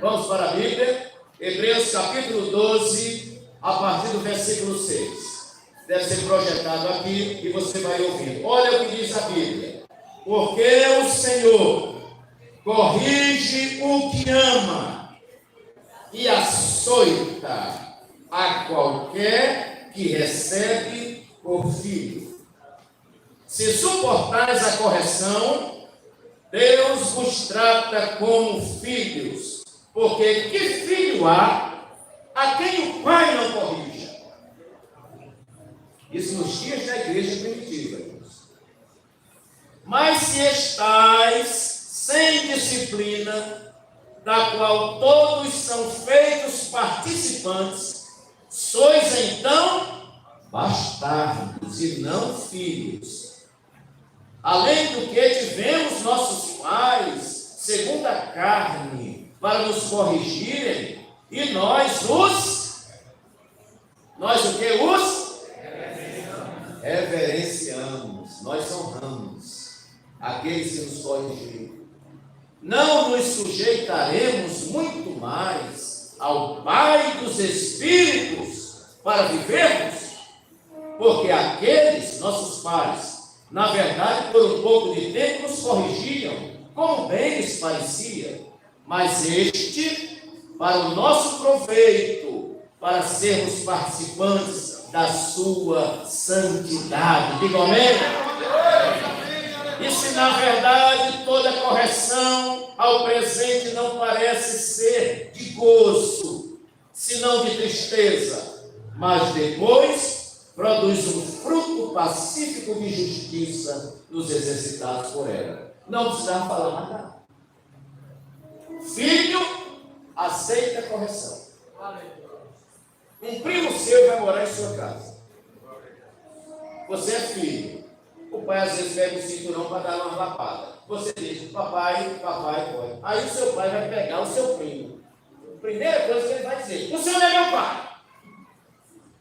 Vamos para a Bíblia, Hebreus capítulo 12, a partir do versículo 6. Deve ser projetado aqui e você vai ouvir. Olha o que diz a Bíblia. Porque o Senhor corrige o que ama e açoita a qualquer que recebe por filho. Se suportais a correção, Deus vos trata como filhos, porque que filho há a quem o pai não corrija? Isso nos dias da igreja primitiva. Mas se estais sem disciplina, da qual todos são feitos participantes, sois então bastardos e não filhos. Além do que tivemos nossos pais, segundo a carne, para nos corrigirem, e nós o que os reverenciamos, nós honramos aqueles que nos corrigiram. Não nos sujeitaremos muito mais ao Pai dos Espíritos para vivermos? Porque aqueles, nossos pais, na verdade, por um pouco de tempo nos corrigiam, como bem lhes parecia, mas este, para o nosso proveito, para sermos participantes da sua santidade. Diga amém? E se na verdade toda correção ao presente não parece ser de gozo, senão de tristeza, mas depois produz um fruto pacífico de justiça nos exercitados por ela. Não precisava falar mais nada. Filho, aceita a correção. Um primo seu vai morar em sua casa. Você é filho. O pai às vezes pega o cinturão para dar uma lapada. Você diz, papai, pode. Aí o seu pai vai pegar o seu primo. A primeira coisa que ele vai dizer, o senhor não é meu pai.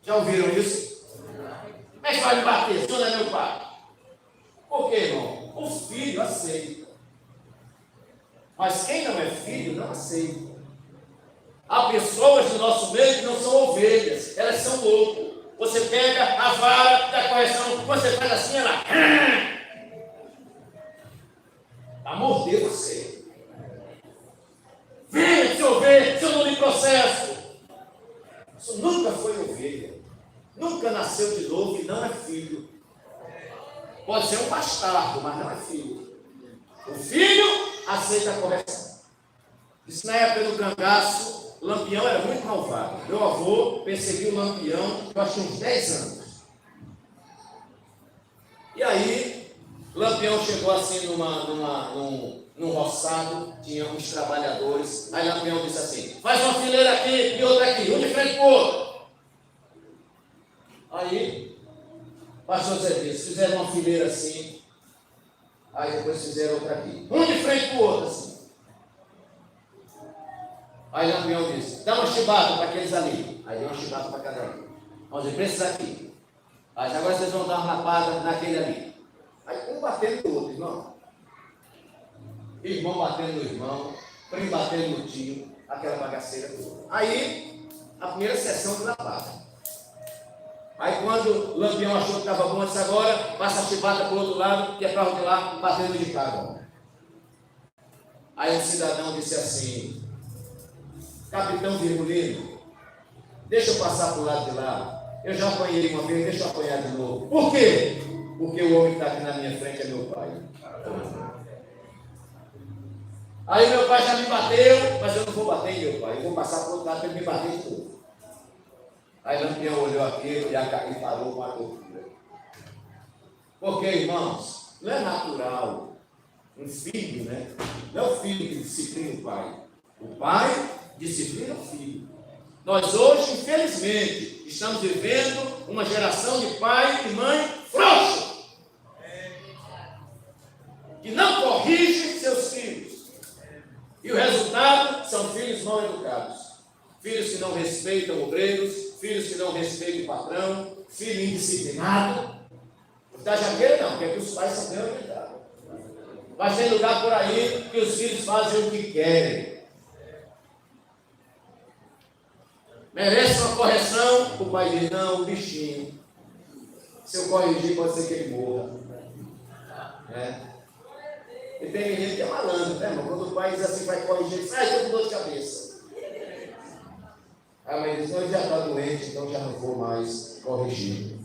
Já ouviram isso? Como é que vai me bater? O senhor não é meu pai. Por quê, irmão? O filho aceita. Mas quem não é filho não aceita. Há pessoas no nosso meio que não são ovelhas, elas são lobos. Você pega a vara da correção, você faz assim, ela vai morder você. Venha, se eu ver, se eu não lhe processo. Isso nunca foi ovelha, nunca nasceu de novo e não é filho. Pode ser um bastardo, mas não é filho. O filho aceita a correção. Isso na época do cangaço, o Lampião era muito malvado. Meu avô perseguiu o Lampião, eu acho uns 10 anos. E aí, o Lampião chegou assim num roçado, tinha uns trabalhadores. Aí o Lampião disse assim, faz uma fileira aqui e outra aqui, um de frente para o outro. Aí, pastor Zé disse, fizeram uma fileira assim. Aí depois fizeram outra aqui, um de frente para o outro assim. Aí o Lampião disse, dá uma chibata para aqueles ali. Aí deu uma chibata para cada um. Vamos dizer, precisa aqui. Aí agora vocês vão dar uma lapada naquele ali. Aí um batendo no outro, irmão. Irmão batendo no irmão, primo batendo no tio, aquela bagaceira toda. Aí, a primeira sessão de lapada. Aí quando o Lampião achou que estava bom, disse agora, passa a chibata para o outro lado, que é para o outro lado, batendo de cá. Aí um cidadão disse assim, Capitão Virgulino, deixa eu passar para o lado de lá. Eu já apanhei uma vez, deixa eu apanhar de novo. Por quê? Porque o homem que está aqui na minha frente é meu pai. Aí meu pai já me bateu, mas eu não vou bater em meu pai. Eu vou passar para o outro lado para ele me bater de novo. Aí o Lampião olhou aquilo e parou com a tortura. Porque, irmãos, não é natural um filho, né? Não é o filho que disciplina o pai. O pai disciplina o filho. Nós hoje, infelizmente, estamos vivendo uma geração de pai e mãe frouxo, que não corrigem seus filhos. E o resultado são filhos mal educados. Filhos que não respeitam obreiros, filhos que não respeitam o patrão, filho indisciplinado. Da jaqueira não, porque os pais são bem orientados. Mas tem lugar por aí que os filhos fazem o que querem. Merece uma correção, o pai diz, não, o bichinho. Se eu corrigir, pode ser que ele morra. E tem menino que é malandro, né, irmão? Quando o pai diz assim, vai corrigir, ele diz, estou com dor de cabeça. A mãe diz, não, ele já está doente, então já não vou mais corrigir.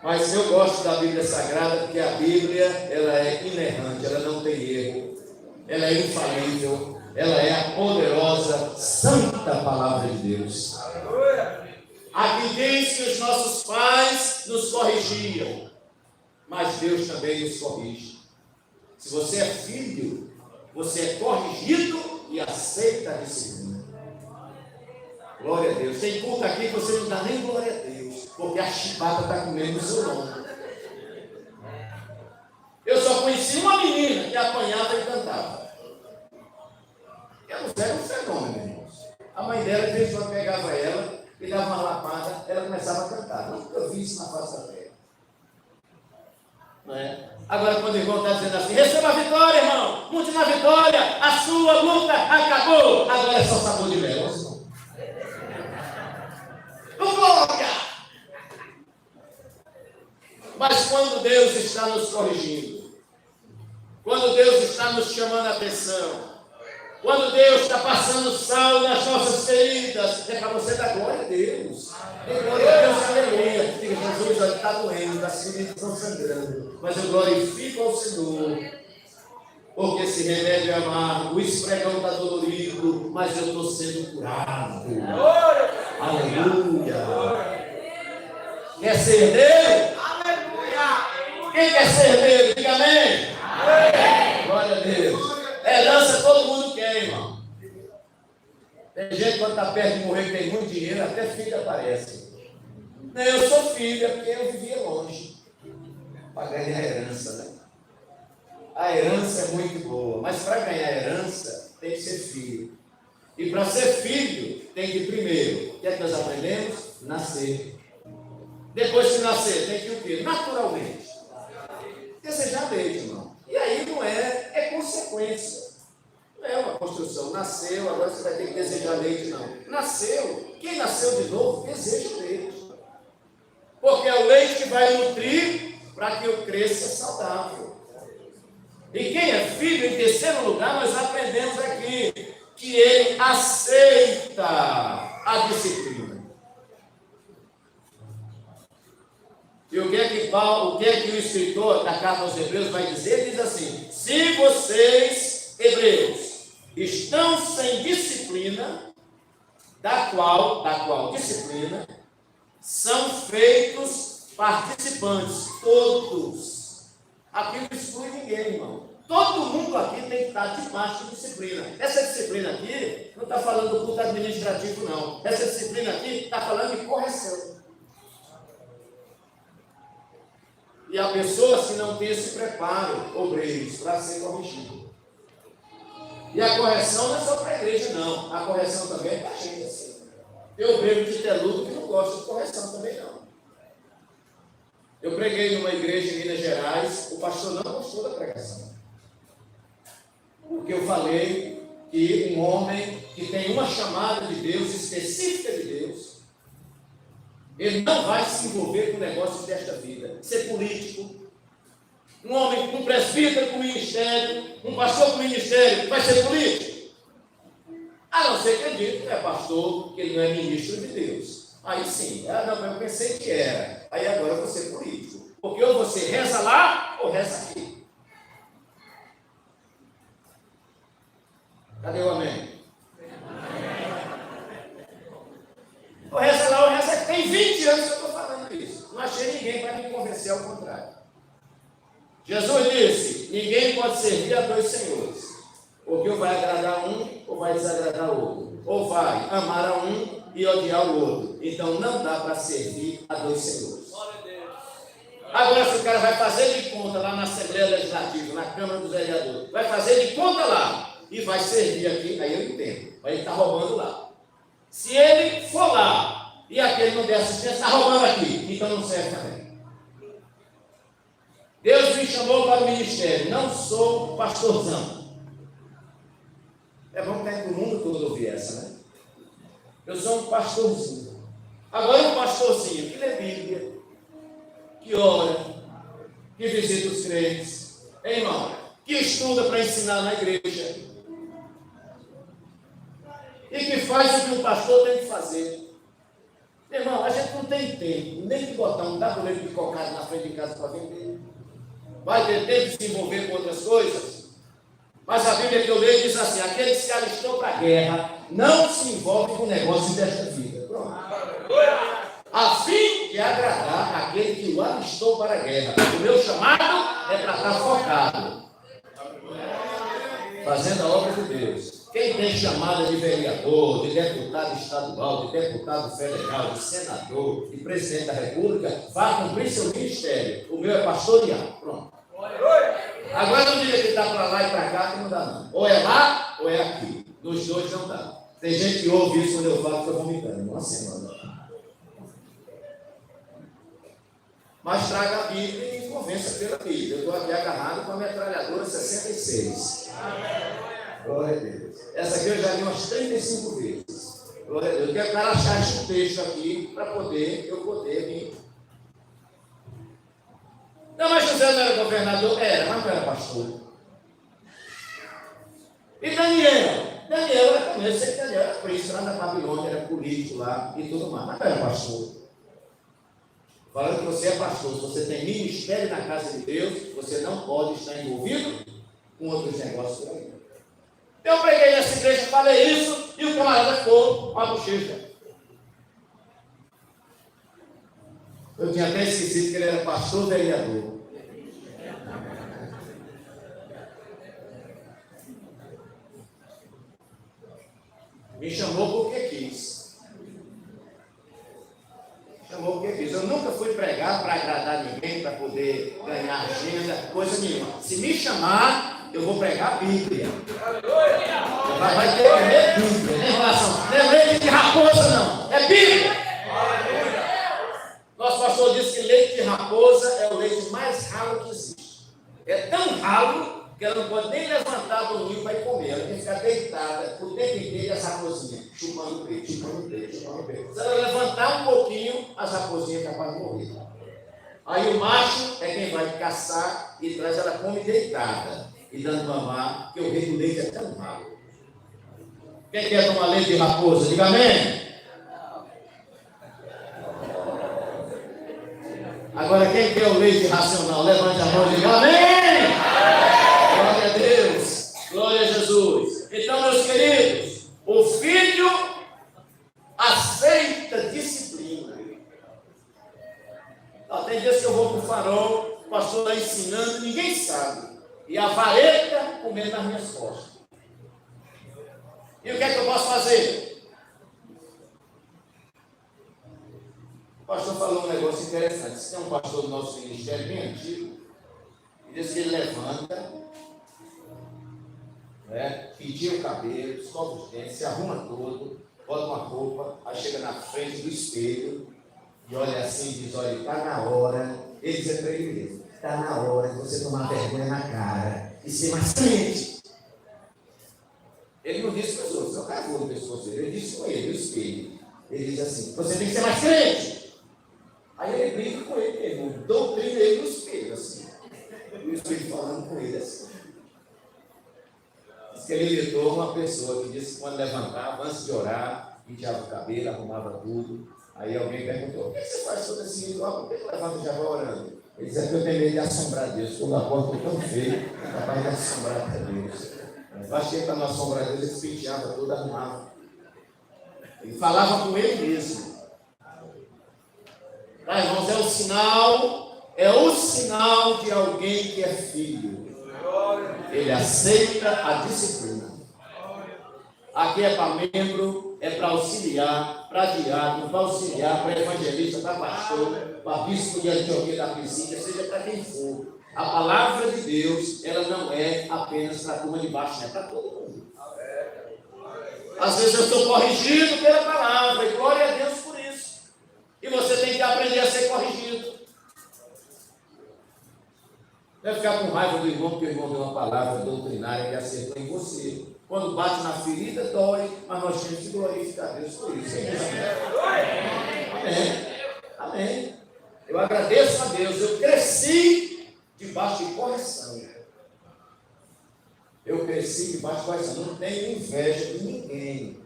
Mas eu gosto da Bíblia Sagrada, porque a Bíblia, ela é inerrante, ela não tem erro, ela é infalível. Ela é a poderosa, santa palavra de Deus. Aqui diz que os nossos pais nos corrigiam, mas Deus também nos corrige. Se você é filho, você é corrigido e aceita a disciplina. Glória a Deus. Tem culto aqui que você não dá nem glória a Deus, porque a chibata está comendo o seu nome. Eu só conheci uma menina que apanhava e cantava. Era um fenômeno, irmãos. A mãe dela, de vez em quando, pegava ela e dava uma lapada, ela começava a cantar. Nunca vi isso na face da terra. Não é? Agora, quando o irmão está dizendo assim, receba a vitória, irmão, monte na vitória, a sua luta acabou. Agora é só sabor de mel. Mas quando Deus está nos corrigindo, quando Deus está nos chamando a atenção, quando Deus está passando sal nas nossas feridas, é para você dar glória a Deus. E glória a Deus, aleluia. Diga, Jesus, olha, está doendo, as feridas estão sangrando, mas eu glorifico ao Senhor. Porque esse remédio é amargo, o esfregão está dolorido, mas eu estou sendo curado. Aleluia. Quer ser herdeiro? Aleluia. Quem quer ser herdeiro? Diga amém. Amém. Glória a Deus. Herança todo mundo quer, irmão. Tem gente quando está perto de morrer que tem muito dinheiro, até filho aparece. Não, eu sou filho, é porque eu vivia longe. Para ganhar a herança, né? A herança é muito boa, mas para ganhar a herança tem que ser filho. E para ser filho, tem que primeiro, o que é que nós aprendemos? Nascer. Depois que nascer, tem que o quê? Naturalmente. Desejar leite, irmão. E aí não é consequência. Não é uma construção. Nasceu, agora você vai ter que desejar leite, não. Nasceu. Quem nasceu de novo, deseja leite. Porque é o leite que vai nutrir para que eu cresça saudável. E quem é filho, em terceiro lugar, nós aprendemos aqui que ele aceita a disciplina. E o que é que o escritor da carta aos Hebreus vai dizer? Ele diz assim: se vocês, hebreus, estão sem disciplina, da qual disciplina, são feitos participantes, todos. Aqui não exclui ninguém, irmão. Todo mundo aqui tem que estar debaixo de disciplina. Essa disciplina aqui não está falando do culto administrativo, não. Essa disciplina aqui está falando de correção. E há pessoas que não têm esse preparo, obreiros, para ser corrigido. E a correção não é só para a igreja, não. A correção também é para a gente, assim. Tem obreiro de teludo que não gosta de correção também, não. Eu preguei numa igreja em Minas Gerais, o pastor não gostou da pregação. Porque eu falei que um homem que tem uma chamada de Deus, específica de Deus, ele não vai se envolver com negócios desta vida. Ser político, um homem, um presbítero com ministério, um pastor com ministério, vai ser político? A não ser que ele diga que é pastor, que ele não é ministro de Deus. Aí sim, não, eu pensei que era. Aí agora eu vou ser político. Porque ou você reza lá, ou reza aqui. Cadê o amém? Ou reza lá, ou reza aqui. Tem 20 anos que eu estou falando isso. Não achei ninguém para me convencer ao contrário. Jesus disse: ninguém pode servir a dois senhores. Porque ou vai agradar um, ou vai desagradar o outro. Ou vai amar a um e odiar o outro. Então não dá para servir a dois senhores. Agora, se o cara vai fazer de conta lá na Assembleia Legislativa, na Câmara dos Vereadores, vai fazer de conta lá e vai servir aqui, aí eu entendo. Aí ele está roubando lá. Se ele for lá e aquele não der assistência, está roubando aqui, então não serve também. Deus me chamou para o ministério, não sou pastorzão. É bom que o mundo todo ouvir essa, né? Eu sou um pastorzinho. Agora um pastorzinho que lê Bíblia, que ora, que visita os crentes, irmão, que estuda para ensinar na igreja e que faz o que um pastor tem que fazer. Irmão, a gente não tem tempo nem de botar um tabuleiro de cocada na frente de casa para vender. Vai ter tempo de se envolver com outras coisas. Mas a Bíblia que eu leio diz assim: aquele que se alistou para a guerra não se envolve com o negócio desta vida. Pronto. A fim de agradar aquele que o alistou para a guerra. O meu chamado é para estar focado, fazendo a obra de Deus. Quem tem chamada de vereador, de deputado estadual, de deputado federal, de senador, de presidente da República, vá cumprir seu ministério. O meu é pastorear. Pronto. Agora não diga que está para lá e para cá, que não dá não. Ou é lá, ou é aqui. Nos dois não dá. Tem gente que ouve isso quando eu falo que estou vomitando. Uma semana. Mas traga a Bíblia e convença pela Bíblia. Eu estou aqui agarrado com a metralhadora 66. Glória a Deus. Essa aqui eu já li umas 35 vezes. Glória a Deus. Eu quero achar esse texto aqui para eu poder vir. Não, mas José não era governador? Era, mas não era pastor. E Daniel? Daniel era também, eu sei que Daniel era príncipe lá na Babilônia, era político lá e tudo mais, mas não era pastor. Falando que você é pastor, se você tem ministério na casa de Deus, você não pode estar envolvido com outros negócios por aí. Eu preguei nessa igreja, falei isso, e o camarada ficou com a bochecha. Eu tinha até esquecido que ele era pastor vereador. Me chamou porque quis. Chamou porque quis. Eu nunca fui pregar para agradar ninguém, para poder ganhar agenda, coisa nenhuma. Se me chamar, eu vou pregar a Bíblia. Vai ter que ler Bíblia. Não é leite de raposa, não. É Bíblia. Nosso pastor disse que leite de raposa é o leite mais ralo que existe. É tão ralo que ela não pode nem levantar do ninho para ir comer. Ela tem que ficar deitada o tempo inteiro essa raposinha, chupando o peito, chupando o peito, chupando o peito. Se ela levantar um pouquinho, as raposinhas são capazes de morrer. Aí o macho é quem vai caçar e traz, ela come deitada e dando mamar, porque o rei do leite é tão ralo. Quem quer tomar leite de raposa? Diga amém. Agora, quem quer o leite racional? Levante a mão e diga amém! Glória a Deus! Glória a Jesus! Então, meus queridos, o filho aceita disciplina. Tem dias que eu vou para o farol, o pastor está ensinando, ninguém sabe. E a vareta comendo nas minhas costas. E o que é que eu posso fazer? O pastor falou um negócio interessante. Esse é um pastor do nosso ministério bem antigo. Ele diz que ele levanta, penteia o cabelo, escova os dentes, se arruma todo, bota uma roupa, aí chega na frente do espelho e olha assim e diz: olha, está na hora. Ele diz para ele mesmo: está na hora de você tomar vergonha na cara e ser mais crente. Ele não disse para os outros, não cagou no pescoço dele, ele disse com ele, o espelho. Ele diz assim: você tem que ser mais crente. Aí ele brinca com ele mesmo, doutrina ele no espelho, assim. E o espelho falando com ele assim. Diz que ele imitou uma pessoa que disse que quando levantava, antes de orar, penteava o cabelo, arrumava tudo. Aí alguém perguntou: o que você faz todo esse ritual? Por que levanta e já vai orando? Ele disse: é que eu tenho medo de assombrar Deus. Quando a porta ficou tão feia, capaz de assombrar até Deus. Eu achei para não assombrar Deus, ele penteava tudo, arrumava. Ele falava com ele mesmo. Tá, irmãos, é o sinal de alguém que é filho. Ele aceita a disciplina. Aqui é para membro, é para auxiliar, para diácono, para auxiliar, para evangelista, para pastor, para bispo de Antioquia da Piscina, seja para quem for. A palavra de Deus, ela não é apenas para a turma de baixo, é para todo mundo. Às vezes eu sou corrigido pela palavra, e glória a Deus por isso. E você tem que aprender a ser corrigido. Não é ficar com raiva do irmão, porque o irmão deu uma palavra doutrinária que acertou em você. Quando bate na ferida, dói, mas nós temos que glorificar a Deus por isso. Amém. Amém. Eu agradeço a Deus. Eu cresci debaixo de correção. Eu cresci debaixo de correção. Não tenho inveja de ninguém.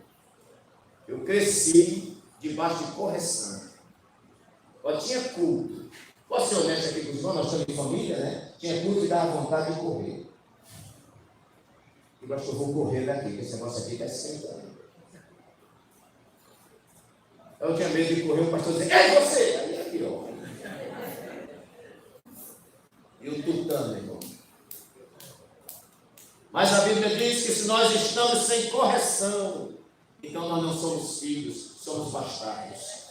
Eu cresci debaixo de correção. Tinha culto. Posso ser honesto aqui com os irmãos, nós estamos em família, né? Tinha culto e dava vontade de correr. E pastor, eu vou correr daqui, porque esse negócio aqui está esquentando. Eu tinha medo de correr, o pastor dizia: ei, você! Aí é pior. E o tutano, irmão. Mas a Bíblia diz que se nós estamos sem correção, então nós não somos filhos, somos bastardos.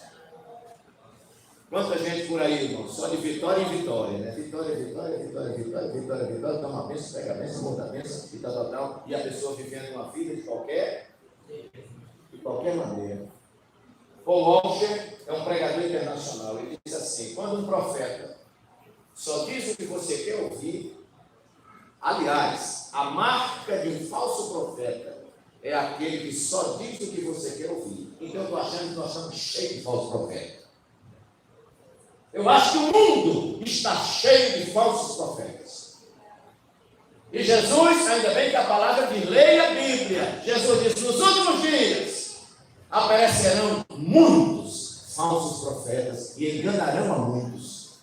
Quanta gente por aí, irmão, só de vitória em vitória, né? Vitória, vitória, vitória, vitória, vitória, vitória, dá uma bênção, pega a bênção, monta a bênção, e tal, e a pessoa vivendo uma vida de qualquer maneira. Paul Walker é um pregador internacional, ele diz assim: quando um profeta só diz o que você quer ouvir, aliás, a marca de um falso profeta é aquele que só diz o que você quer ouvir. Então eu estou achando que nós estamos cheios de falsos profetas. Eu acho que o mundo está cheio de falsos profetas. E Jesus, ainda bem que a palavra diz, leia a Bíblia. Jesus disse, nos últimos dias aparecerão muitos falsos profetas e enganarão a muitos.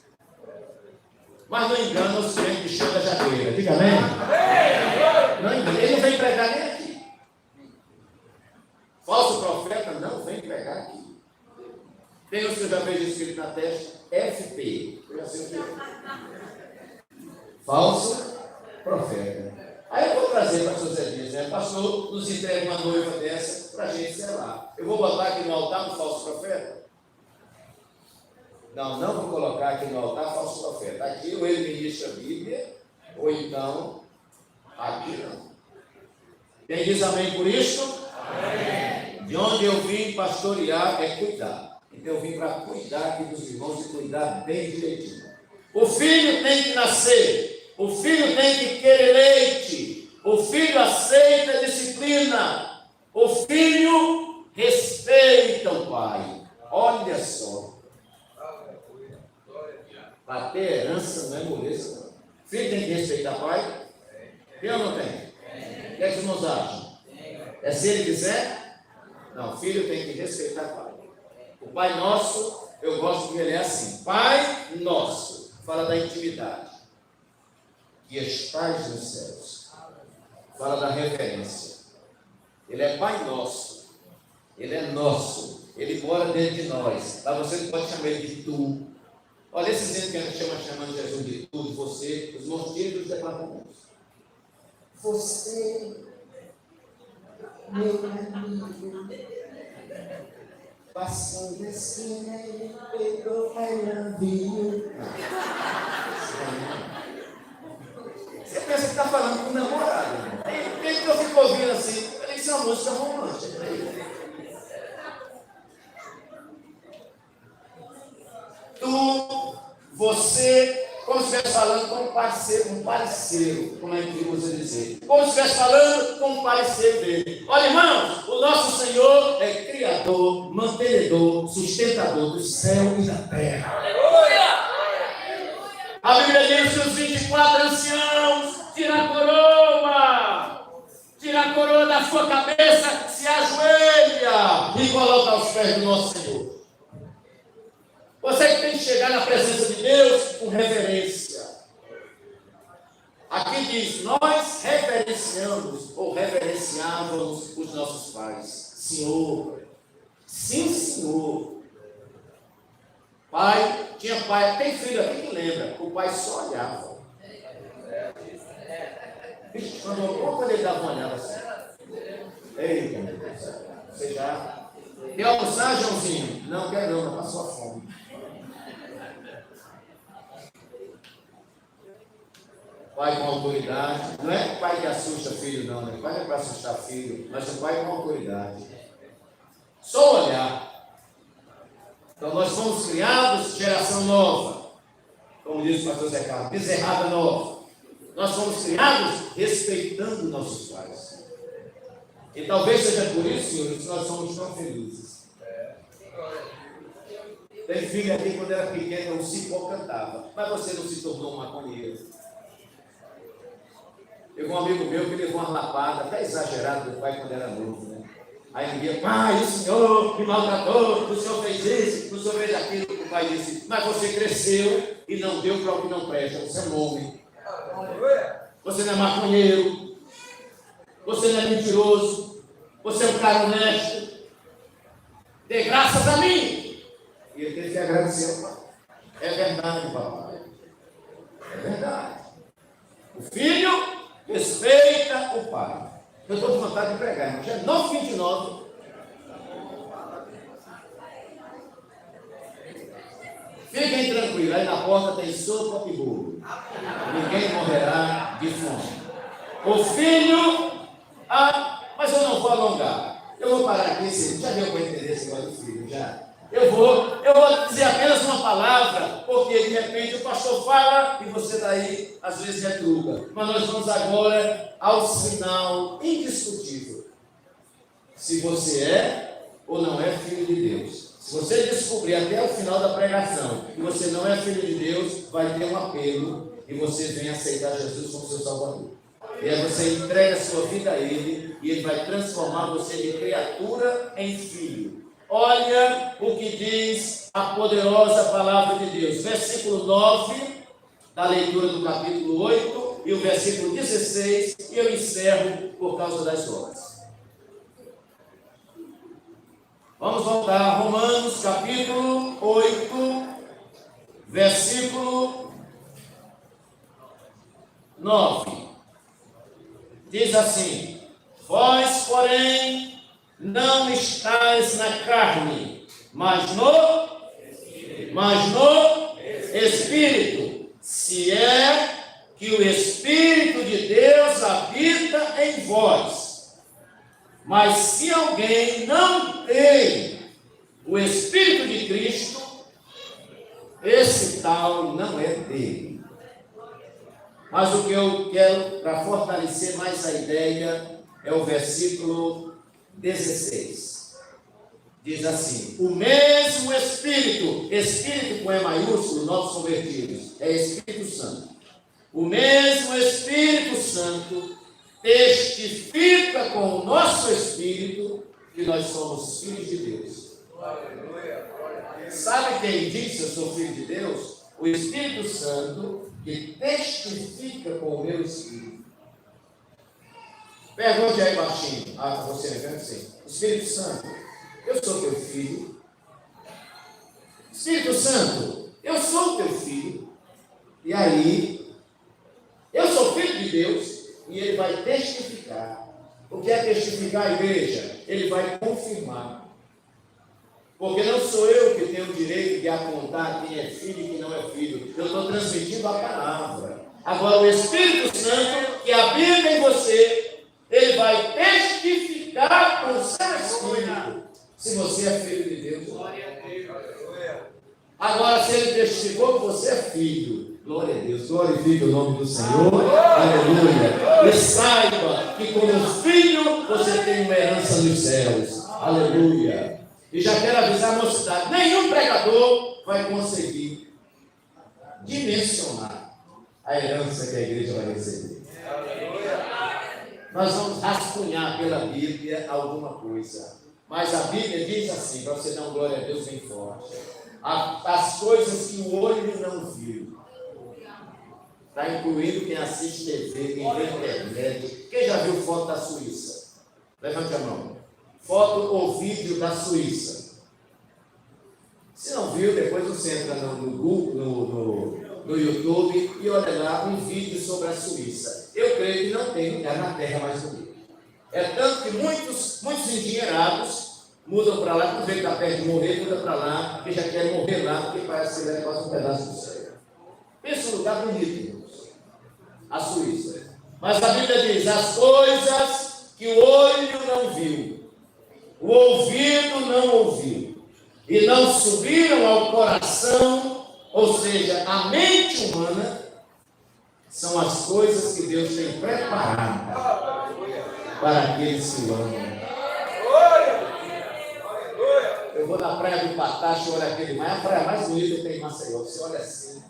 Mas não engana os crentes de chão da jaqueira. Diga amém? Não engana. Ele não vem pregar nem aqui. Falso profeta não vem pregar aqui. Tem os que já fez escrito na testa, FP. Eu já sei o que é. Falso profeta. Aí eu vou trazer para o pastor Zé Dias, né? Pastor, nos entrega uma noiva dessa para a gente selar. Eu vou botar aqui no altar um falso profeta? Não, não vou colocar aqui no altar falso profeta. Aqui ou ele ministra a Bíblia, ou então aqui não. Quem diz amém por isso? Amém. De onde eu vim pastorear é cuidar. Então eu vim para cuidar aqui dos irmãos e cuidar bem direitinho. O filho tem que nascer. O filho tem que querer leite. O filho aceita a disciplina. O filho respeita o pai. Olha só. Para ter herança não é moleza, não. Filho tem que respeitar o pai? Tem ou não tem? O que é que os irmãos acham? É se ele quiser? Não, filho tem que respeitar o pai. O Pai Nosso, eu gosto que ele é assim. Pai Nosso, fala da intimidade. Que estás nos céus. Fala da reverência. Ele é Pai Nosso. Ele é nosso. Ele mora dentro de nós. Mas você não pode chamar ele de tu. Olha esse exemplo que a gente chamando Jesus de tu, de você, os motivos dos declaramentos. Você, meu amigo, passando assim, ele pegou a vinho. Você pensa que está falando com o namorado. Tem que eu fico ouvindo assim, isso é uma música romântica. Tu, você, como se estivesse falando com um parceiro, como é que você dizer? Como se estivesse falando com um parceiro dele. Olha, irmãos, o nosso Senhor é Criador, mantenedor, sustentador do céu e da terra. Aleluia! A Bíblia diz que os 24 anciãos tiram a coroa da sua cabeça, se ajoelha e coloca aos pés do nosso Senhor. Você que tem que chegar na presença de Deus com reverência. Aqui diz, nós reverenciamos ou reverenciávamos os nossos pais. Senhor, sim, Senhor. Pai, tinha pai, tem filho aqui que lembra, o pai só olhava. Quando ele dava uma olhada assim. Eita, meu Deus, você já... Quer almoçar, Joãozinho? Não, quer não, passou a fome. Pai com autoridade, não é o pai que assusta filho, não, o pai não é para assustar filho, mas o pai com autoridade. Só olhar. Então nós fomos criados geração nova, como diz o pastor Zé Carlos, bezerrada nova. Nós fomos criados respeitando nossos pais. E talvez seja por isso, senhores, que nós somos tão felizes. Tem filho aqui, quando era pequeno, o cipó cantava, mas você não se tornou um maconheiro. Eu vi um amigo meu que levou uma lapada, até exagerada do pai quando era novo, né? Aí ele dizia, pai, o senhor me maltratou, o senhor fez isso, o senhor fez aquilo. O pai disse, mas você cresceu e não deu para o que não presta, você é um homem. Você não é maconheiro, você não é mentiroso, você é um cara honesto. Dê graças a mim. E ele teve que agradecer ao pai. É verdade, papai. É verdade. O filho respeita o pai. Eu estou com vontade de pregar, irmão. Já é 9h29. Fiquem tranquilos, aí na porta tem sopa e bolo. Ninguém morrerá de fome. O filho, mas eu não vou alongar. Eu vou parar aqui, já deu para entender esse negócio do filho, já. Eu vou dizer apenas uma palavra, porque de repente o pastor fala e você daí às vezes retruca. Mas nós vamos agora ao sinal indiscutível. Se você é ou não é filho de Deus. Se você descobrir até o final da pregação que você não é filho de Deus, vai ter um apelo e você vem aceitar Jesus como seu Salvador. E aí você entrega a sua vida a Ele e Ele vai transformar você de criatura em filho. Olha o que diz a poderosa palavra de Deus. Versículo 9 da leitura do capítulo 8 e o versículo 16, e eu encerro por causa das horas. Vamos voltar a Romanos capítulo 8, versículo 9. Diz assim: vós, porém, não estáis na carne, mas no Espírito, se é que o Espírito de Deus habita em vós. Mas se alguém não tem o Espírito de Cristo, esse tal não é dele. Mas o que eu quero, para fortalecer mais a ideia, é o versículo 16. Diz assim: o mesmo Espírito, Espírito com E maiúsculo, novos convertidos, é Espírito Santo. O mesmo Espírito Santo testifica com o nosso Espírito que nós somos filhos de Deus. Sabe quem diz que eu sou filho de Deus? O Espírito Santo, que testifica com o meu Espírito. Pergunte aí baixinho a você, assim: Espírito Santo, eu sou teu filho. Espírito Santo, eu sou teu filho. E aí, eu sou filho de Deus. E ele vai testificar. O que é testificar, igreja? Ele vai confirmar. Porque não sou eu que tenho o direito de apontar quem é filho e quem não é filho. Eu estou transmitindo a palavra. Agora, o Espírito Santo que habita em você, ele vai testificar com o seu Espírito se você é filho de Deus. Agora, se ele testificou que você é filho, glória a Deus, glorifique o nome do Senhor, aleluia. E saiba que como filho você tem uma herança nos céus, aleluia. E já quero avisar a mocidade: nenhum pregador vai conseguir dimensionar a herança que a igreja vai receber. Nós vamos rascunhar pela Bíblia alguma coisa, mas a Bíblia diz assim, para você dar uma glória a Deus bem forte: as coisas que o olho não viu. Está incluindo quem assiste TV, quem vê internet. Quem já viu foto da Suíça? Levante a mão. Foto ou vídeo da Suíça. Se não viu, depois você entra no Google, no YouTube e olha lá um vídeo sobre a Suíça. Eu creio que não tem lugar na terra mais bonito. É tanto que muitos endinheirados mudam para lá, quando vê que está perto de morrer, muda para lá, porque já quer morrer lá, porque parece que ele é quase um pedaço do céu. Pensa um lugar bonito, irmãos. A Suíça. Mas a Bíblia diz: as coisas que o olho não viu, o ouvido não ouviu, e não subiram ao coração, ou seja, a mente humana, são as coisas que Deus tem preparado para aqueles que o amam. Eu vou na praia do Patacho e olho aquele mar, a praia mais bonita que tem em Maceió. Você olha assim,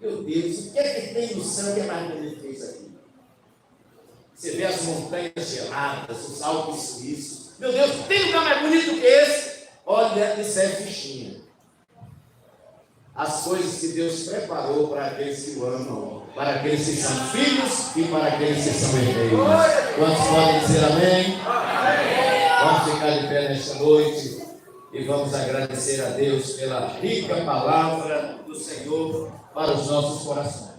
meu Deus, o que é que tem no céu que é mais bonito que isso aqui? Você vê as montanhas geladas, os Alpes suíços. Meu Deus, tem lugar mais bonito que esse? Olha, isso é fichinha. As coisas que Deus preparou para aqueles que o amam, para aqueles que são filhos e para aqueles que são herdeiros. Quantos podem dizer amém? Vamos ficar de pé nesta noite e vamos agradecer a Deus pela rica palavra do Senhor para os nossos corações.